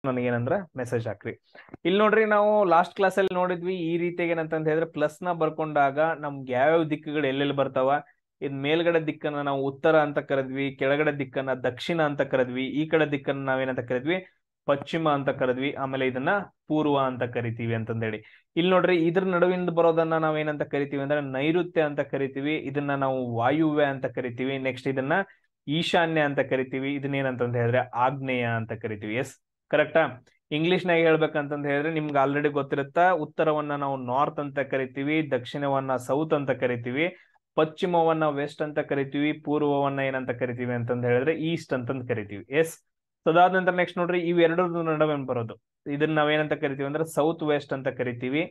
ನನಗೇನಂದ್ರ message ಹಾಕ್ರಿ. ಇಲ್ಲಿ ನೋಡ್ರಿ, ನಾವು ಲಾಸ್ಟ್ ಕ್ಲಾಸ್ ಅಲ್ಲಿ ನೋಡಿದ್ವಿ ಈ ರೀತಿಯಾಗಿ ಏನಂತ ಹೇಳಿದ್ರೆ ಪ್ಲಸ್ ನ ಬರ್ಕೊಂಡಾಗ ನಮ್ಗೆ ಯಾವ್ಯಾವ ದಿಕ್ಕುಗಳು ಎಲ್ಲೆಲ್ಲಿ ಬರ್ತಾವ. ಇದ್ ಮೇಲ್ಗಡೆ ದಿಕ್ಕನ್ನ ನಾವು ಉತ್ತರ ಅಂತ ಕರೆದ್ವಿ, ಕೆಳಗಡೆ ದಿಕ್ಕನ್ನ ದಕ್ಷಿಣ ಅಂತ ಕರೆದ್ವಿ, ಈ ಕಡೆ ದಿಕ್ಕನ್ನ ನಾವೇನಂತ ಕರೆದ್ವಿ ಪಶ್ಚಿಮ ಅಂತ ಕರೆದ್ವಿ, ಆಮೇಲೆ ಇದನ್ನ ಪೂರ್ವ ಅಂತ ಕರಿತೀವಿ ಅಂತಂದೇಳಿ. ಇಲ್ಲಿ ನೋಡ್ರಿ, ಇದ್ರ ನಡುವಿಂದ ಬರೋದನ್ನ ನಾವೇನಂತ ಕರಿತೀವಿ ಅಂದ್ರೆ ನೈಋತ್ಯ ಅಂತ ಕರಿತೀವಿ, ಇದನ್ನ ನಾವು ವಾಯುವ್ಯ ಅಂತ ಕರಿತೀವಿ. ನೆಕ್ಸ್ಟ್ ಇದನ್ನ ಈಶಾನ್ಯ ಅಂತ ಕರಿತೀವಿ, ಇದನ್ನೇನಂತಂದ ಹೇಳಿದ್ರೆ ಆಗ್ನೇಯ ಅಂತ ಕರಿತೀವಿ. ಎಸ್, ಕರೆಕ್ಟಾ? ಇಂಗ್ಲಿಷ್ ನಾಗ ಹೇಳ್ಬೇಕಂತಂದ ಹೇಳಿದ್ರೆ ನಿಮ್ಗೆ ಆಲ್ರೆಡಿ ಗೊತ್ತಿರುತ್ತಾ, ಉತ್ತರವನ್ನ ನಾವು ನಾರ್ತ್ ಅಂತ ಕರಿತೀವಿ, ದಕ್ಷಿಣವನ್ನ ಸೌತ್ ಅಂತ ಕರಿತೀವಿ, ಪಶ್ಚಿಮವನ್ನ ವೆಸ್ಟ್ ಅಂತ ಕರಿತೀವಿ, ಪೂರ್ವವನ್ನ ಏನಂತ ಕರಿತೀವಿ ಅಂತಂದ ಹೇಳಿದ್ರೆ ಈಸ್ಟ್ ಅಂತಂದ್ ಕರಿತೀವಿ. ಎಸ್, ಅದಾದ ನಂತರ ನೆಕ್ಸ್ಟ್ ನೋಡ್ರಿ, ಇವೆರಡರ ನಡುವೆ ಬರೋದು ಇದನ್ನ ನಾವೇನಂತ ಕರಿತೀವಿ ಅಂದ್ರೆ ಸೌತ್ ವೆಸ್ಟ್ ಅಂತ ಕರಿತೀವಿ.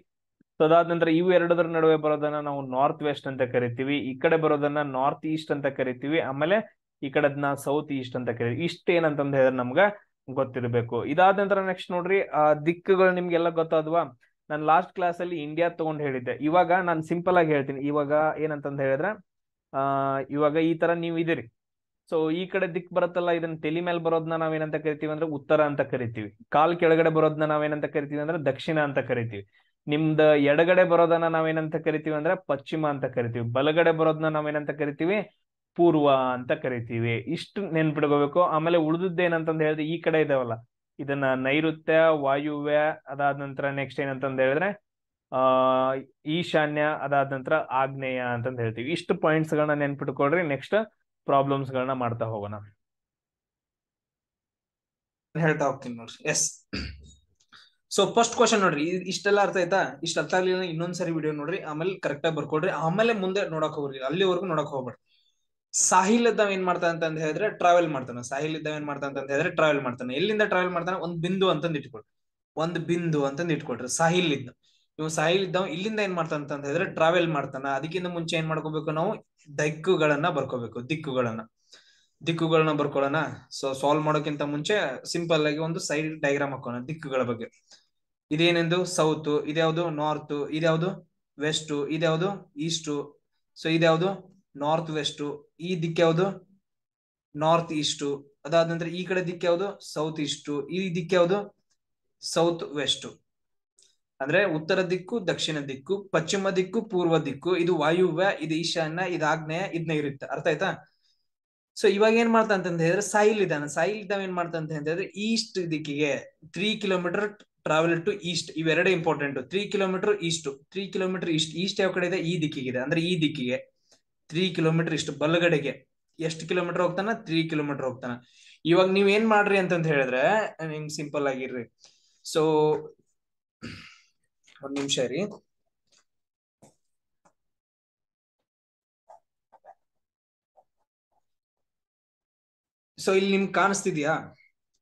ಅದಾದ ನಂತರ ಇವು ಎರಡರ ನಡುವೆ ಬರೋದನ್ನ ನಾವು ನಾರ್ತ್ ವೆಸ್ಟ್ ಅಂತ ಕರಿತೀವಿ, ಈ ಕಡೆ ಬರೋದನ್ನ ನಾರ್ತ್ ಈಸ್ಟ್ ಅಂತ ಕರಿತೀವಿ, ಆಮೇಲೆ ಈ ಕಡೆದನ್ನ ಸೌತ್ ಈಸ್ಟ್ ಅಂತ ಕರಿತೀವಿ. ಇಷ್ಟ ಏನಂತಂದ ಹೇಳಿದ್ರೆ ನಮ್ಗ ಗೊತ್ತಿರಬೇಕು. ಇದಾದ ನಂತರ ನೆಕ್ಸ್ಟ್ ನೋಡ್ರಿ, ದಿಕ್ಕುಗಳು ನಿಮ್ಗೆಲ್ಲ ಗೊತ್ತಾದ್ವಾ? ನಾನು ಲಾಸ್ಟ್ ಕ್ಲಾಸ್ ಅಲ್ಲಿ ಇಂಡಿಯಾ ತಗೊಂಡ್ ಹೇಳಿದ್ದೆ. ಇವಾಗ ನಾನು ಸಿಂಪಲ್ ಆಗಿ ಹೇಳ್ತೀನಿ. ಇವಾಗ ಏನಂತಂದ ಹೇಳಿದ್ರೆ ಇವಾಗ ಈ ತರ ನೀವು ಇದೀರಿ. ಸೊ ಈ ಕಡೆ ದಿಕ್ ಬರುತ್ತಲ್ಲ, ಇದನ್ನ ತಲೆ ಮೇಲೆ ಬರೋದನ್ನ ನಾವೇನಂತ ಕರಿತೀವಿ ಅಂದ್ರೆ ಉತ್ತರ ಅಂತ ಕರಿತೀವಿ. ಕಾಲ್ ಕೆಳಗಡೆ ಬರೋದನ್ನ ನಾವೇನಂತ ಕರಿತೀವಿ ಅಂದ್ರೆ ದಕ್ಷಿಣ ಅಂತ ಕರಿತೀವಿ. ನಿಮ್ದ ಎಡಗಡೆ ಬರೋದನ್ನ ನಾವೇನಂತ ಕರಿತೀವಿ ಅಂದ್ರೆ ಪಶ್ಚಿಮ ಅಂತ ಕರಿತೀವಿ. ಬಲಗಡೆ ಬರೋದನ್ನ ನಾವೇನಂತ ಕರಿತೀವಿ ಪೂರ್ವ ಅಂತ ಕರಿತೀವಿ. ಇಷ್ಟು ನೆನ್ಪಿಡ್ಕೋಬೇಕು. ಆಮೇಲೆ ಉಳಿದದ್ದು ಏನಂತಂದ ಹೇಳಿದ್ರೆ ಈ ಕಡೆ ಇದಾವಲ್ಲ, ಇದನ್ನ ನೈಋತ್ಯ, ವಾಯುವ್ಯ, ಅದಾದ ನಂತರ ನೆಕ್ಸ್ಟ್ ಏನಂತಂದ ಹೇಳಿದ್ರೆ ಆ ಈಶಾನ್ಯ, ಅದಾದ ನಂತರ ಆಗ್ನೇಯ ಅಂತಂದ ಹೇಳ್ತೀವಿ. ಇಷ್ಟು ಪಾಯಿಂಟ್ಸ್ ಗಳನ್ನ ನೆನ್ಪಿಟ್ಕೊಳ್ರಿ. ನೆಕ್ಸ್ಟ್ ಪ್ರಾಬ್ಲಮ್ಸ್ ಗಳನ್ನ ಮಾಡ್ತಾ ಹೋಗೋಣ. ಹೇಳ್ತಾ ಹೋಗ್ತೀನಿ ನೋಡ್ರಿ. ಎಸ್, ಸೊ ಫಸ್ಟ್ ಕ್ವಶನ್ ನೋಡ್ರಿ, ಇಷ್ಟೆಲ್ಲ ಅರ್ಥ ಆಯ್ತಾ? ಇಷ್ಟ ಅರ್ಥ ಆಗ್ಲಿಲ್ಲ ಇನ್ನೊಂದ್ಸರಿ ವಿಡಿಯೋ ನೋಡ್ರಿ, ಆಮೇಲೆ ಕರೆಕ್ಟ್ ಆಗಿ ಬರ್ಕೊಡ್ರಿ, ಆಮೇಲೆ ಮುಂದೆ ನೋಡಕ್ ಹೋಗ್ರಿ, ಅಲ್ಲಿವರೆಗೂ ನೋಡಕ್ ಹೋಗ್ಬೇಡ್ರಿ. ಸಾಹಿಲ್ ಇದ್ದಾವ ಏನ್ ಮಾಡ್ತಾನ ಅಂತ ಹೇಳಿದ್ರೆ ಟ್ರಾವೆಲ್ ಮಾಡ್ತಾನೆ. ಸಾಹಿಲ್ ಇದ್ದಾವ ಏನ್ ಮಾಡ್ತಾನ ಅಂತ ಹೇಳಿದ್ರೆ ಟ್ರಾವೆಲ್ ಮಾಡ್ತಾನೆ. ಎಲ್ಲಿಂದ ಟ್ರಾವೆಲ್ ಮಾಡ್ತಾನೆ? ಒಂದ್ ಬಿಂದು ಅಂತಂದ್ ಇಟ್ಕೊಳ್ರಿ, ಒಂದ್ ಬಿಂದು ಅಂತಂದ್ ಇಟ್ಕೊಳ್ರಿ. ಸಾಹಿಲ್ ಇದ್ದ ಇವ್ ಸಾಹಿಲ್ ಇದ್ದಾವ ಇಲ್ಲಿಂದ ಏನ್ ಮಾಡ್ತಾನ ಅಂತ ಹೇಳಿದ್ರೆ ಟ್ರಾವೆಲ್ ಮಾಡ್ತಾನ. ಅದಕ್ಕಿಂತ ಮುಂಚೆ ಏನ್ ಮಾಡ್ಕೋಬೇಕು ನಾವು? ದಿಕ್ಕುಗಳನ್ನ ಬರ್ಕೋಬೇಕು. ದಿಕ್ಕುಗಳನ್ನ ಬರ್ಕೊಳ್ಳೋಣ. ಸೊ ಸಾಲ್ವ್ ಮಾಡೋಕ್ಕಿಂತ ಮುಂಚೆ ಸಿಂಪಲ್ ಆಗಿ ಒಂದು ಸೈಡ್ ಡಯಾಗ್ರಾಮ್ ಹಾಕೋಣ ದಿಕ್ಕುಗಳ ಬಗ್ಗೆ. ಇದೇನೆಂದು ಸೌತ್, ಇದ್ಯಾವುದು ನಾರ್ತ್, ಇದ್ಯಾವುದು ವೆಸ್ಟ್, ಇದ್ಯಾವುದು ಈಸ್ಟ್, ಸೊ ಇದ್ಯಾವುದು ನಾರ್ತ್ ವೆಸ್ಟ್, ಈ ದಿಕ್ಕ ಯಾವುದು ನಾರ್ತ್ ಈಸ್ಟ್. ಅದಾದ ನಂತರ ಈ ಕಡೆ ದಿಕ್ಕ ಯಾವುದು ಸೌತ್ ಈಸ್ಟ್, ಈ ದಿಕ್ಕ ಯಾವುದು ಸೌತ್ ವೆಸ್ಟ್. ಅಂದ್ರೆ ಉತ್ತರ ದಿಕ್ಕು, ದಕ್ಷಿಣ ದಿಕ್ಕು, ಪಶ್ಚಿಮ ದಿಕ್ಕು, ಪೂರ್ವ ದಿಕ್ಕು, ಇದು ವಾಯುವ್ಯ, ಇದು ಈಶಾನ್ಯ, ಇದು ಆಗ್ನೇಯ, ಇದ್ ನೈಋತ್ಯ. ಅರ್ಥ ಆಯ್ತಾ? ಸೊ ಇವಾಗ ಏನ್ ಮಾಡ್ತಾ ಅಂತ ಹೇಳಿದ್ರೆ ಸಾಹಿಲ್ ಇದ್ದಾವ ಏನ್ ಮಾಡ್ತಾ ಅಂತ ಹೇಳಿದ್ರೆ ಈಸ್ಟ್ ದಿಕ್ಕಿಗೆ 3 ಕಿಲೋಮೀಟರ್ ಟ್ರಾವೆಲ್ ಟು ಈಸ್ಟ್. ಇವೆರಡೇ important. 3 kilometre east, 3 kilometre east ಯಾವ ಕಡೆ ಇದೆ? ಈ ದಿಕ್ಕಿಗಿದೆ. ಅಂದ್ರೆ ಈ ದಿಕ್ಕಿಗೆ 3 ಕಿಲೋಮೀಟರ್ ಇಷ್ಟು. ಬಲಗಡೆಗೆ ಎಷ್ಟು ಕಿಲೋಮೀಟರ್ ಹೋಗ್ತಾನ? 3 ಕಿಲೋಮೀಟರ್ ಹೋಗ್ತಾನ. ಇವಾಗ ನೀವ್ ಏನ್ ಮಾಡ್ರಿ ಅಂತಂತ ಹೇಳಿದ್ರೆ ನಿಮ್ ಸಿಂಪಲ್ ಆಗಿರ್ರಿ. ಸೊ ಒಂದ್ ನಿಮಿಷ ರೀ. ಸೊ ಇಲ್ಲಿ ನಿಮ್ಗೆ ಕಾಣಿಸ್ತಿದ್ಯಾ?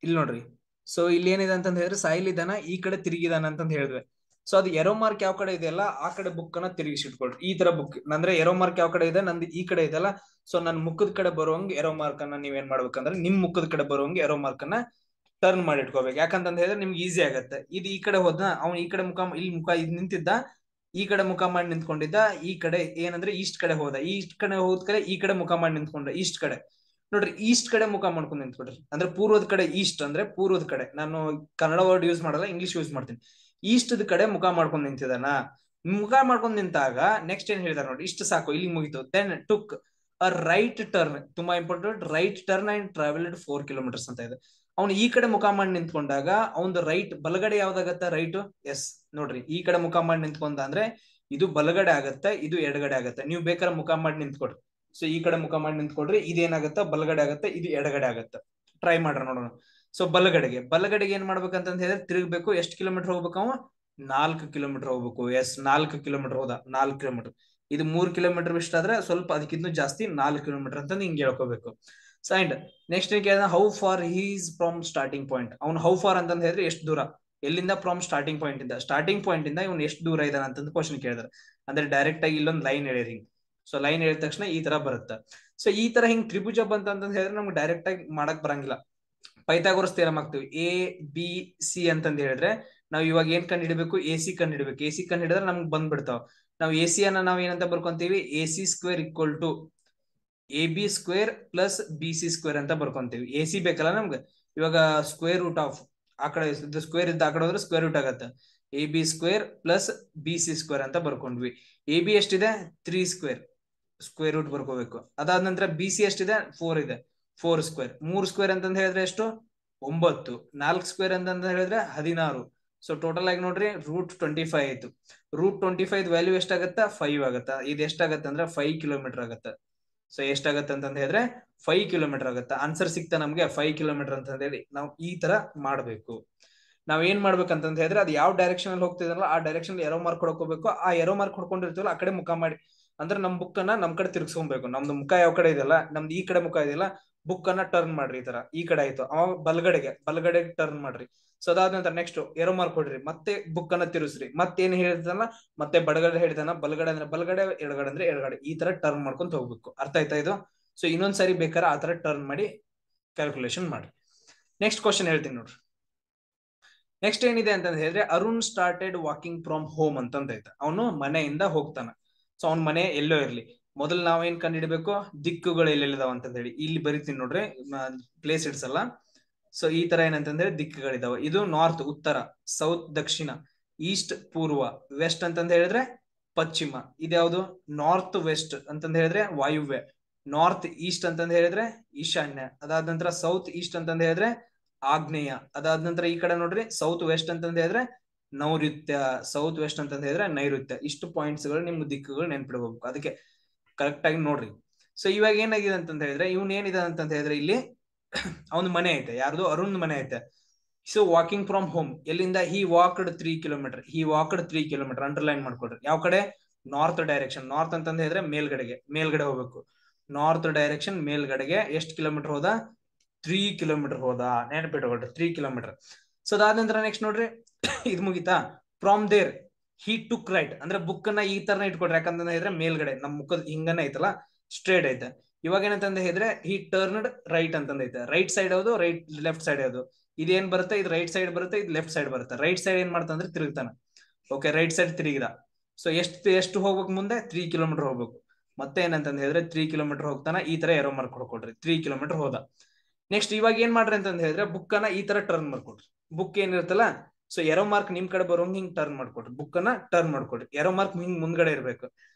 ಇಲ್ಲಿ ನೋಡ್ರಿ. ಸೊ ಇಲ್ಲಿ ಏನಿದೆ ಅಂತಂದ ಹೇಳಿದ್ರೆ ಸಾಯಿಲ್ ಇದ್ದಾನ, ಈ ಕಡೆ ತಿರುಗಿದಾನ ಅಂತಂದ ಹೇಳಿದ್ವಿ. ಸೊ ಅದು ಎರೋ ಮಾರ್ಕ್ ಯಾವ ಕಡೆ ಇದೆಯಲ್ಲ ಆ ಕಡೆ ಬುಕ್ ಅನ್ನ ತಿರುಗಿಸಿಟ್ಕೊಳ್ರಿ. ಈ ತರ ಬುಕ್ ಅಂದ್ರೆ ಎರೋ ಮಾರ್ಕ್ ಯಾವ ಕಡೆ ಇದೆ? ನಂದು ಈ ಕಡೆ ಇದೆಯಲ್ಲ. ಸೊ ನನ್ ಮುಖದ ಕಡೆ ಬರುವಂಗ ಎರೋ ಮಾರ್ಕ್ ಅನ್ನ ನೀವೇನ್ ಮಾಡ್ಬೇಕಂದ್ರೆ ನಿಮ್ ಮುಖದ ಕಡೆ ಬರುವಂಗ ಎರೋ ಮಾರ್ಕ್ ಅನ್ನ ಟರ್ನ್ ಮಾಡಿ ಇಟ್ಕೋಬೇಕು. ಯಾಕಂತಂದ ಹೇಳಿದ್ರೆ ನಿಮ್ಗೆ ಈಸಿ ಆಗತ್ತೆ. ಇದು ಈ ಕಡೆ ಹೋದ, ಅವ್ನು ಈ ಕಡೆ ಇಲ್ಲಿ ಮುಖ ಇದು ನಿಂತಿದ್ದ, ಈ ಕಡೆ ಮುಖ ಮಾಡಿ ನಿಂತ್ಕೊಂಡಿದ್ದ. ಈ ಕಡೆ ಏನಂದ್ರೆ ಈಸ್ಟ್ ಕಡೆ ಹೋದ, ಈಸ್ಟ್ ಕಡೆ ಹೋದ ಕಡೆ ಈ ಕಡೆ ಮುಖ ಮಾಡಿ ನಿಂತ್ಕೊಂಡ. ಈಸ್ಟ್ ಕಡೆ ನೋಡ್ರಿ, ಈಸ್ಟ್ ಕಡೆ ಮುಖ ಮಾಡ್ಕೊಂಡು ನಿಂತ್ಕೊಡ್ರಿ. ಅಂದ್ರೆ ಪೂರ್ವದ ಕಡೆ ಈಸ್ಟ್ ಅಂದ್ರೆ ಪೂರ್ವದ ಕಡೆ. ನಾನು ಕನ್ನಡ ವರ್ಡ್ ಯೂಸ್ ಮಾಡಲ್ಲ, ಇಂಗ್ಲಿಷ್ ಯೂಸ್ ಮಾಡ್ತೀನಿ. ಈಸ್ಟದ ಕಡೆ ಮುಖ ಮಾಡ್ಕೊಂಡು ನಿಂತಿದಾನ. ಮುಖ ಮಾಡ್ಕೊಂಡು ನಿಂತಾಗ ನೆಕ್ಸ್ಟ್ ಏನ್ ಹೇಳಿದಾರೆ ನೋಡಿ, ಇಷ್ಟು ಸಾಕು, ಇಲ್ಲಿ ಮುಗಿತು. Then took a right turn. ತುಂಬಾ important. Right turn and travelled 4 kilometres ಅಂತ ಇದೆ. ಅವ್ನು ಈ ಕಡೆ ಮುಖ ಮಾಡಿ ನಿಂತ್ಕೊಂಡಾಗ ಅವ್ನ ರೈಟ್ ಬಲಗಡೆ ಯಾವ್ದಾಗತ್ತ? ರೈಟ್. ಎಸ್, ನೋಡ್ರಿ, ಈ ಕಡೆ ಮುಖ ಮಾಡಿ ನಿಂತ್ಕೊಂಡ ಅಂದ್ರೆ ಇದು ಬಲಗಡೆ ಆಗತ್ತೆ, ಇದು ಎಡಗಡೆ ಆಗತ್ತೆ. ನೀವು ಬೇಕಾದ್ರೆ ಮುಖ ಮಾಡಿ ನಿಂತ್ಕೊಡ್ರಿ. ಸೊ ಈ ಕಡೆ ಮುಖ ಮಾಡಿ ನಿಂತ್ಕೊಡ್ರಿ. ಇದೇನಾಗತ್ತ? ಬಲಗಡೆ ಆಗತ್ತೆ, ಇದು ಎಡಗಡೆ ಆಗತ್ತೆ. ಟ್ರೈ ಮಾಡ್ರ ನೋಡೋಣ. ಸೊ ಬಲಗಡೆಗೆ ಏನ್ ಮಾಡ್ಬೇಕಂತ ಹೇಳಿದ್ರೆ ತಿರುಗಬೇಕು. ಎಷ್ಟು ಕಿಲೋಮೀಟರ್ ಹೋಗ್ಬೇಕು? ಅವ 4 ಕಿಲೋಮೀಟರ್ ಹೋಗ್ಬೇಕು. ಎಸ್, 4 ಕಿಲೋಮೀಟರ್ ಹೋದ. 4 ಕಿಲೋಮೀಟರ್. ಇದು 3 ಕಿಲೋಮೀಟರ್ ಇಷ್ಟ ಆದ್ರೆ ಸ್ವಲ್ಪ ಅದಕ್ಕಿಂತ ಜಾಸ್ತಿ 4 ಕಿಲೋಮೀಟರ್ ಅಂತ ಹಿಂಗೆ ಹೇಳ್ಕೋಬೇಕು. So and next how far he's from starting point. ಅವ್ನು ಹೌ ಫಾರ್ ಅಂತ ಹೇಳಿದ್ರೆ ಎಷ್ಟು ದೂರ, ಎಲ್ಲಿಂದ? ಫ್ರಮ್ ಸ್ಟಾರ್ಟಿಂಗ್ ಪಾಯಿಂಟ್ ಇಂದ ಇವ್ನು ಎಷ್ಟು ದೂರ ಇದಾನ ಅಂತ ಕ್ವಶನ್ ಕೇಳಿದಾರೆ. ಅಂದ್ರೆ ಡೈರೆಕ್ಟ್ ಆಗಿ ಇಲ್ಲೊಂದು ಲೈನ್ ಹೇಳಿರಿ. ಸೊ ಲೈನ್ ಹೇಳಿದ ತಕ್ಷಣ ಈ ತರ ಬರುತ್ತೆ. ಸೊ ಈ ತರ ಹಿಂಗ್ ತ್ರಿಭುಜ ಬಂತ ಹೇಳಿದ್ರೆ ನಮ್ಗೆ ಡೈರೆಕ್ಟ್ ಆಗಿ ಮಾಡಕ್ ಬರಂಗಿಲ್ಲ. ಪೈಥಾಗೋರಸ್ ಥಿಯರಮ್ ಹಾಕ್ತಿವಿ. ಎ ಬಿ ಸಿ ಅಂತಂದ್ ಹೇಳಿದ್ರೆ ನಾವ್ ಇವಾಗ ಏನ್ ಕಂಡು ಹಿಡಬೇಕು? ಎ ಸಿ ಕಂಡು ಹಿಡಬೇಕು. ಎ ಸಿ ಕಂಡು ಹಿಡಿದ್ರೆ ನಮ್ಗೆ ಬಂದ್ಬಿಡ್ತಾವ. ನಾವು ಎ ಸಿ ಅನ್ನ ನಾವ್ ಏನಂತ ಬರ್ಕೊಂತೀವಿ? A C square equal to A B square plus B C square ಅಂತ ಬರ್ಕೊಂತೀವಿ. ಎ ಸಿ ಬೇಕಲ್ಲ ನಮ್ಗೆ. ಇವಾಗ ಸ್ಕ್ವೇರ್ ರೂಟ್ ಆಫ್ ಆ ಕಡೆ ಸ್ಕ್ವೇರ್ ಇದ್ದ ಆ ಕಡೆ ಹೋದ್ರೆ ಸ್ಕ್ವೇರ್ ರೂಟ್ ಆಗತ್ತೆ. A B square plus B C square ಅಂತ ಬರ್ಕೊಂಡ್ವಿ. ಎ ಬಿ ಎಷ್ಟಿದೆ 3 ಸ್ಕ್ವೇರ್, ಸ್ಕ್ವೇರ್ ರೂಟ್ ಬರ್ಕೋಬೇಕು. ಅದಾದ ನಂತರ ಬಿ ಸಿ ಎಷ್ಟಿದೆ 4 ಇದೆ, 4 ಸ್ಕ್ವೇರ್. 3 ಸ್ಕ್ವೇರ್ ಅಂತಂದ ಹೇಳಿದ್ರೆ ಎಷ್ಟು 9, 4 ಸ್ಕ್ವೇರ್ ಅಂತಂದ ಹೇಳಿದ್ರೆ 16. ಸೊ ಟೋಟಲ್ ಆಗಿ ನೋಡ್ರಿ √25 ಆಯ್ತು. √25 ವ್ಯಾಲ್ಯೂ ಎಷ್ಟಾಗತ್ತ 5 ಆಗತ್ತ. ಇದು ಎಷ್ಟಾಗತ್ತ ಅಂದ್ರೆ 5 ಕಿಲೋಮೀಟರ್ ಆಗತ್ತ. ಸೊ ಎಷ್ಟಾಗತ್ತೆ ಅಂತಂದ ಹೇಳಿದ್ರೆ 5 ಕಿಲೋಮೀಟರ್ ಆಗತ್ತ. ಆನ್ಸರ್ ಸಿಕ್ತಾ ನಮ್ಗೆ 5 ಕಿಲೋಮೀಟರ್ ಅಂತ ಹೇಳಿ ನಾವು ಈ ತರ ಮಾಡ್ಬೇಕು. ನಾವ್ ಏನ್ ಮಾಡ್ಬೇಕಂತಂದ ಹೇಳಿದ್ರೆ ಅದು ಯಾವ ಡೈರೆಕ್ಷನ್ ಅಲ್ಲಿ ಹೋಗ್ತಿದ್ರಲ್ಲ ಆ ಡೈರೆಕ್ಷನ್ ಎರೋ ಮಾರ್ಕ್ ಹೊಡ್ಕೋಬೇಕು. ಆ ಎರೋ ಮಾರ್ಕ್ ಹೊಡ್ಕೊಂಡಿರ್ತೀವಲ್ಲ ಆ ಕಡೆ ಮುಖ ಮಾಡಿ, ಅಂದ್ರೆ ನಮ್ ಬುಕ್ ಅನ್ನ ನಮ್ ಕಡೆ ತಿರ್ಗಿಸ್ಕೊಬೇಕು. ನಮ್ದು ಮುಖ ಯಾವ ಕಡೆ ಇದೆಯಲ್ಲ, ನಮ್ದು ಈ ಕಡೆ ಮುಖ ಇದೆಯಲ್ಲ, ಬುಕ್ ಅನ್ನ ಟರ್ನ್ ಮಾಡ್ರಿ. ಈ ತರ ಈ ಕಡೆ ಆಯ್ತು, ಅವಾಗ ಬಲಗಡೆಗೆ ಟರ್ನ್ ಮಾಡ್ರಿ. ಸೊ ಅದಾದ ನಂತರ ನೆಕ್ಸ್ಟ್ ಎರೋ ಮಾರ್ಕ್ ಹೊಡ್ರಿ, ಮತ್ತೆ ಬುಕ್ ಅನ್ನ ತಿರುಗಿಸ್ರಿ. ಮತ್ತೇನ್ ಹೇಳ್ತಾನ, ಮತ್ತೆ ಬಡಗಡೆ ಹೇಳ್ತಾನ, ಬಲಗಡೆ ಅಂದ್ರೆ ಬಲಗಡೆ, ಎಡಗಡೆ ಅಂದ್ರೆ ಎಡಗಡೆ, ಈ ತರ ಟರ್ನ್ ಮಾಡ್ಕೊಂತ ಹೋಗ್ಬೇಕು. ಅರ್ಥ ಆಯ್ತಾ ಇದು? ಸೊ ಇನ್ನೊಂದ್ಸರಿ ಬೇಕಾದ್ರೆ ಆ ತರ ಟರ್ನ್ ಮಾಡಿ ಕ್ಯಾಲ್ಕುಲೇಷನ್ ಮಾಡ್ರಿ. ನೆಕ್ಸ್ಟ್ ಕ್ವಶನ್ ಹೇಳ್ತೀನಿ ನೋಡ್ರಿ. ನೆಕ್ಸ್ಟ್ ಏನಿದೆ ಅಂತ ಹೇಳಿದ್ರೆ Arun started walking from home ಅಂತಂದ ಐತೆ. ಅವನು ಮನೆಯಿಂದ ಹೋಗ್ತಾನ. ಸೊ ಅವ್ನ ಮನೆ ಎಲ್ಲೋ ಇರ್ಲಿ, ಮೊದಲು ನಾವೇನ್ ಕಂಡಿಡ್ಬೇಕು, ದಿಕ್ಕುಗಳು ಎಲ್ಲೆಲ್ಲಿದಾವ ಅಂತ ಹೇಳಿ ಇಲ್ಲಿ ಬರಿತೀನಿ ನೋಡ್ರಿ, ಪ್ಲೇಸ್ ಇಡ್ಸಲ್ಲ. ಸೊ ಈ ತರ ಏನಂತಂದ್ರೆ ದಿಕ್ಕುಗಳಿದಾವ. ಇದು ನಾರ್ತ್ ಉತ್ತರ, ಸೌತ್ ದಕ್ಷಿಣ, ಈಸ್ಟ್ ಪೂರ್ವ, ವೆಸ್ಟ್ ಅಂತಂದ ಹೇಳಿದ್ರೆ ಪಶ್ಚಿಮ. ಇದ್ಯಾವುದು ನಾರ್ತ್ ವೆಸ್ಟ್ ಅಂತಂದ ಹೇಳಿದ್ರೆ ವಾಯುವ್ಯ, ನಾರ್ತ್ ಈಸ್ಟ್ ಅಂತಂದ ಹೇಳಿದ್ರೆ ಈಶಾನ್ಯ, ಅದಾದ ನಂತರ ಸೌತ್ ಈಸ್ಟ್ ಅಂತಂದ ಹೇಳಿದ್ರೆ ಆಗ್ನೇಯ, ಅದಾದ ನಂತರ ಈ ಕಡೆ ನೋಡ್ರಿ ಸೌತ್ ವೆಸ್ಟ್ ಅಂತಂದ ಹೇಳಿದ್ರೆ ನೈಋತ್ಯ, ಸೌತ್ ವೆಸ್ಟ್ ಅಂತಂದ ಹೇಳಿದ್ರೆ ನೈಋತ್ಯ. ಇಷ್ಟು ಪಾಯಿಂಟ್ಸ್ ಗಳು ನಿಮ್ ದಿಕ್ಕುಗಳು ನೆನ್ಪಿಡ್ಬೇಕು, ಅದಕ್ಕೆ ಕರೆಕ್ಟ್ ಆಗಿ ನೋಡ್ರಿ. ಸೊ ಇವಾಗ ಏನಾಗಿದೆ ಅಂತಂದ ಹೇಳಿದ್ರೆ ಇವ್ನ ಏನಿದೆ ಅಂತಂದ ಹೇಳಿದ್ರೆ ಇಲ್ಲಿ ಅವನ ಮನೆ ಐತೆ, ಯಾರ್ದು ಅರುಣ್ ಮನೆ ಐತೆ. ಸೊ ವಾಕಿಂಗ್ ಫ್ರಮ್ ಹೋಮ್ ಎಲ್ಲಿಂದ, ಹಿ ವಾಕ್ಡ್ 3 ಕಿಲೋಮೀಟರ್, ಹಿ ವಾಕ್ಡ್ 3 ಕಿಲೋಮೀಟರ್ ಅಂಡರ್ಲೈನ್ ಮಾಡ್ಕೊಡ್ರಿ. ಯಾವ ಕಡೆ, ನಾರ್ತ್ ಡೈರೆಕ್ಷನ್. ನಾರ್ತ್ ಅಂತಂದ ಹೇಳಿದ್ರೆ ಮೇಲ್ಗಡೆ ಹೋಗ್ಬೇಕು. ನಾರ್ತ್ ಡೈರೆಕ್ಷನ್ ಮೇಲ್ಗಡೆಗೆ ಎಷ್ಟು ಕಿಲೋಮೀಟರ್ ಹೋದ, 3 ಕಿಲೋಮೀಟರ್ ಹೋದ. ನೆನಪಿಟ್ಕೊಳ್ರಿ 3 ಕಿಲೋಮೀಟರ್. ಸೊ ಅದಾದ ನಂತರ ನೆಕ್ಸ್ಟ್ ನೋಡ್ರಿ ಇದು ಮುಗಿತಾ. From there he took right, ಅಂದ್ರೆ ಬುಕ್ ಅನ್ನ ಈ ತರ ಇಟ್ಕೊಡ್ರಿ. ಯಾಕಂತ ಹೇಳಿದ್ರೆ ಮೇಲ್ಗಡೆ ನಮ್ ಮುಖದ ಹಿಂಗನ ಐತಲ್ಲ, ಸ್ಟ್ರೇಟ್ ಐತೆ. ಇವಾಗ ಏನಂತಂದ ಹೇಳಿದ್ರೆ ಹಿ ಟರ್ನ್ಡ್ ರೈಟ್ ಅಂತಂದ ಐತೆ. ರೈಟ್ ಸೈಡ್ ಯಾವುದು, ಲೆಫ್ಟ್ ಸೈಡ್ ಯಾವುದು? ಇದೇನ್ ಬರುತ್ತೆ, ಇದು ರೈಟ್ ಸೈಡ್ ಬರುತ್ತೆ, ಇದು ಲೆಫ್ಟ್ ಸೈಡ್ ಬರುತ್ತೆ. ರೈಟ್ ಸೈಡ್ ಏನ್ ಮಾಡ್ತಾನೆ ತಿರುಗ್ತಾನ. ಓಕೆ, ರೈಟ್ ಸೈಡ್ ತಿರುಗಿದ. ಸೊ ಎಷ್ಟು ಹೋಗ್ಬೇಕು ಮುಂದೆ, 3 ಕಿಲೋಮೀಟರ್ ಹೋಗ್ಬೇಕು. ಮತ್ತೆ ಏನಂತಂದ ಹೇಳಿದ್ರೆ 3 ಕಿಲೋಮೀಟರ್ ಹೋಗ್ತಾನ. ಈ ತರ ಎರೋ ಮಾರ್ಕ್ ಕೊಡ್ಕೊಡ್ರಿ, 3 ಕಿಲೋಮೀಟರ್ ಹೋದ. ನೆಕ್ಸ್ಟ್ ಇವಾಗ ಏನ್ ಮಾಡ್ರಿ ಅಂತಂದ ಹೇಳಿದ್ರೆ ಬುಕ್ ಅನ್ನ ಈ ತರ ಟರ್ನ್ ಮಾಡ್ಕೊಡ್ರಿ. ಬುಕ್ ಏನಿರುತ್ತಲ್ಲ, ಸೊ ಎರೋ ಮಾರ್ಕ್ ನಿಮ್ ಕಡೆ ಬರೋಂಗ್ ಹಿಂಗ್ ಟರ್ನ್ ಮಾಡ್ಕೊಡ್ರಿ. ಬುಕ್ ಅನ್ನ ಟರ್ನ್ ಮಾಡ್ಕೊಡ್ರಿ, ಎರೋ ಮಾರ್ಕ್ ಹಿಂಗ್ ಮುಂದ್ಗಡೆ ಇರ್ಬೇಕು.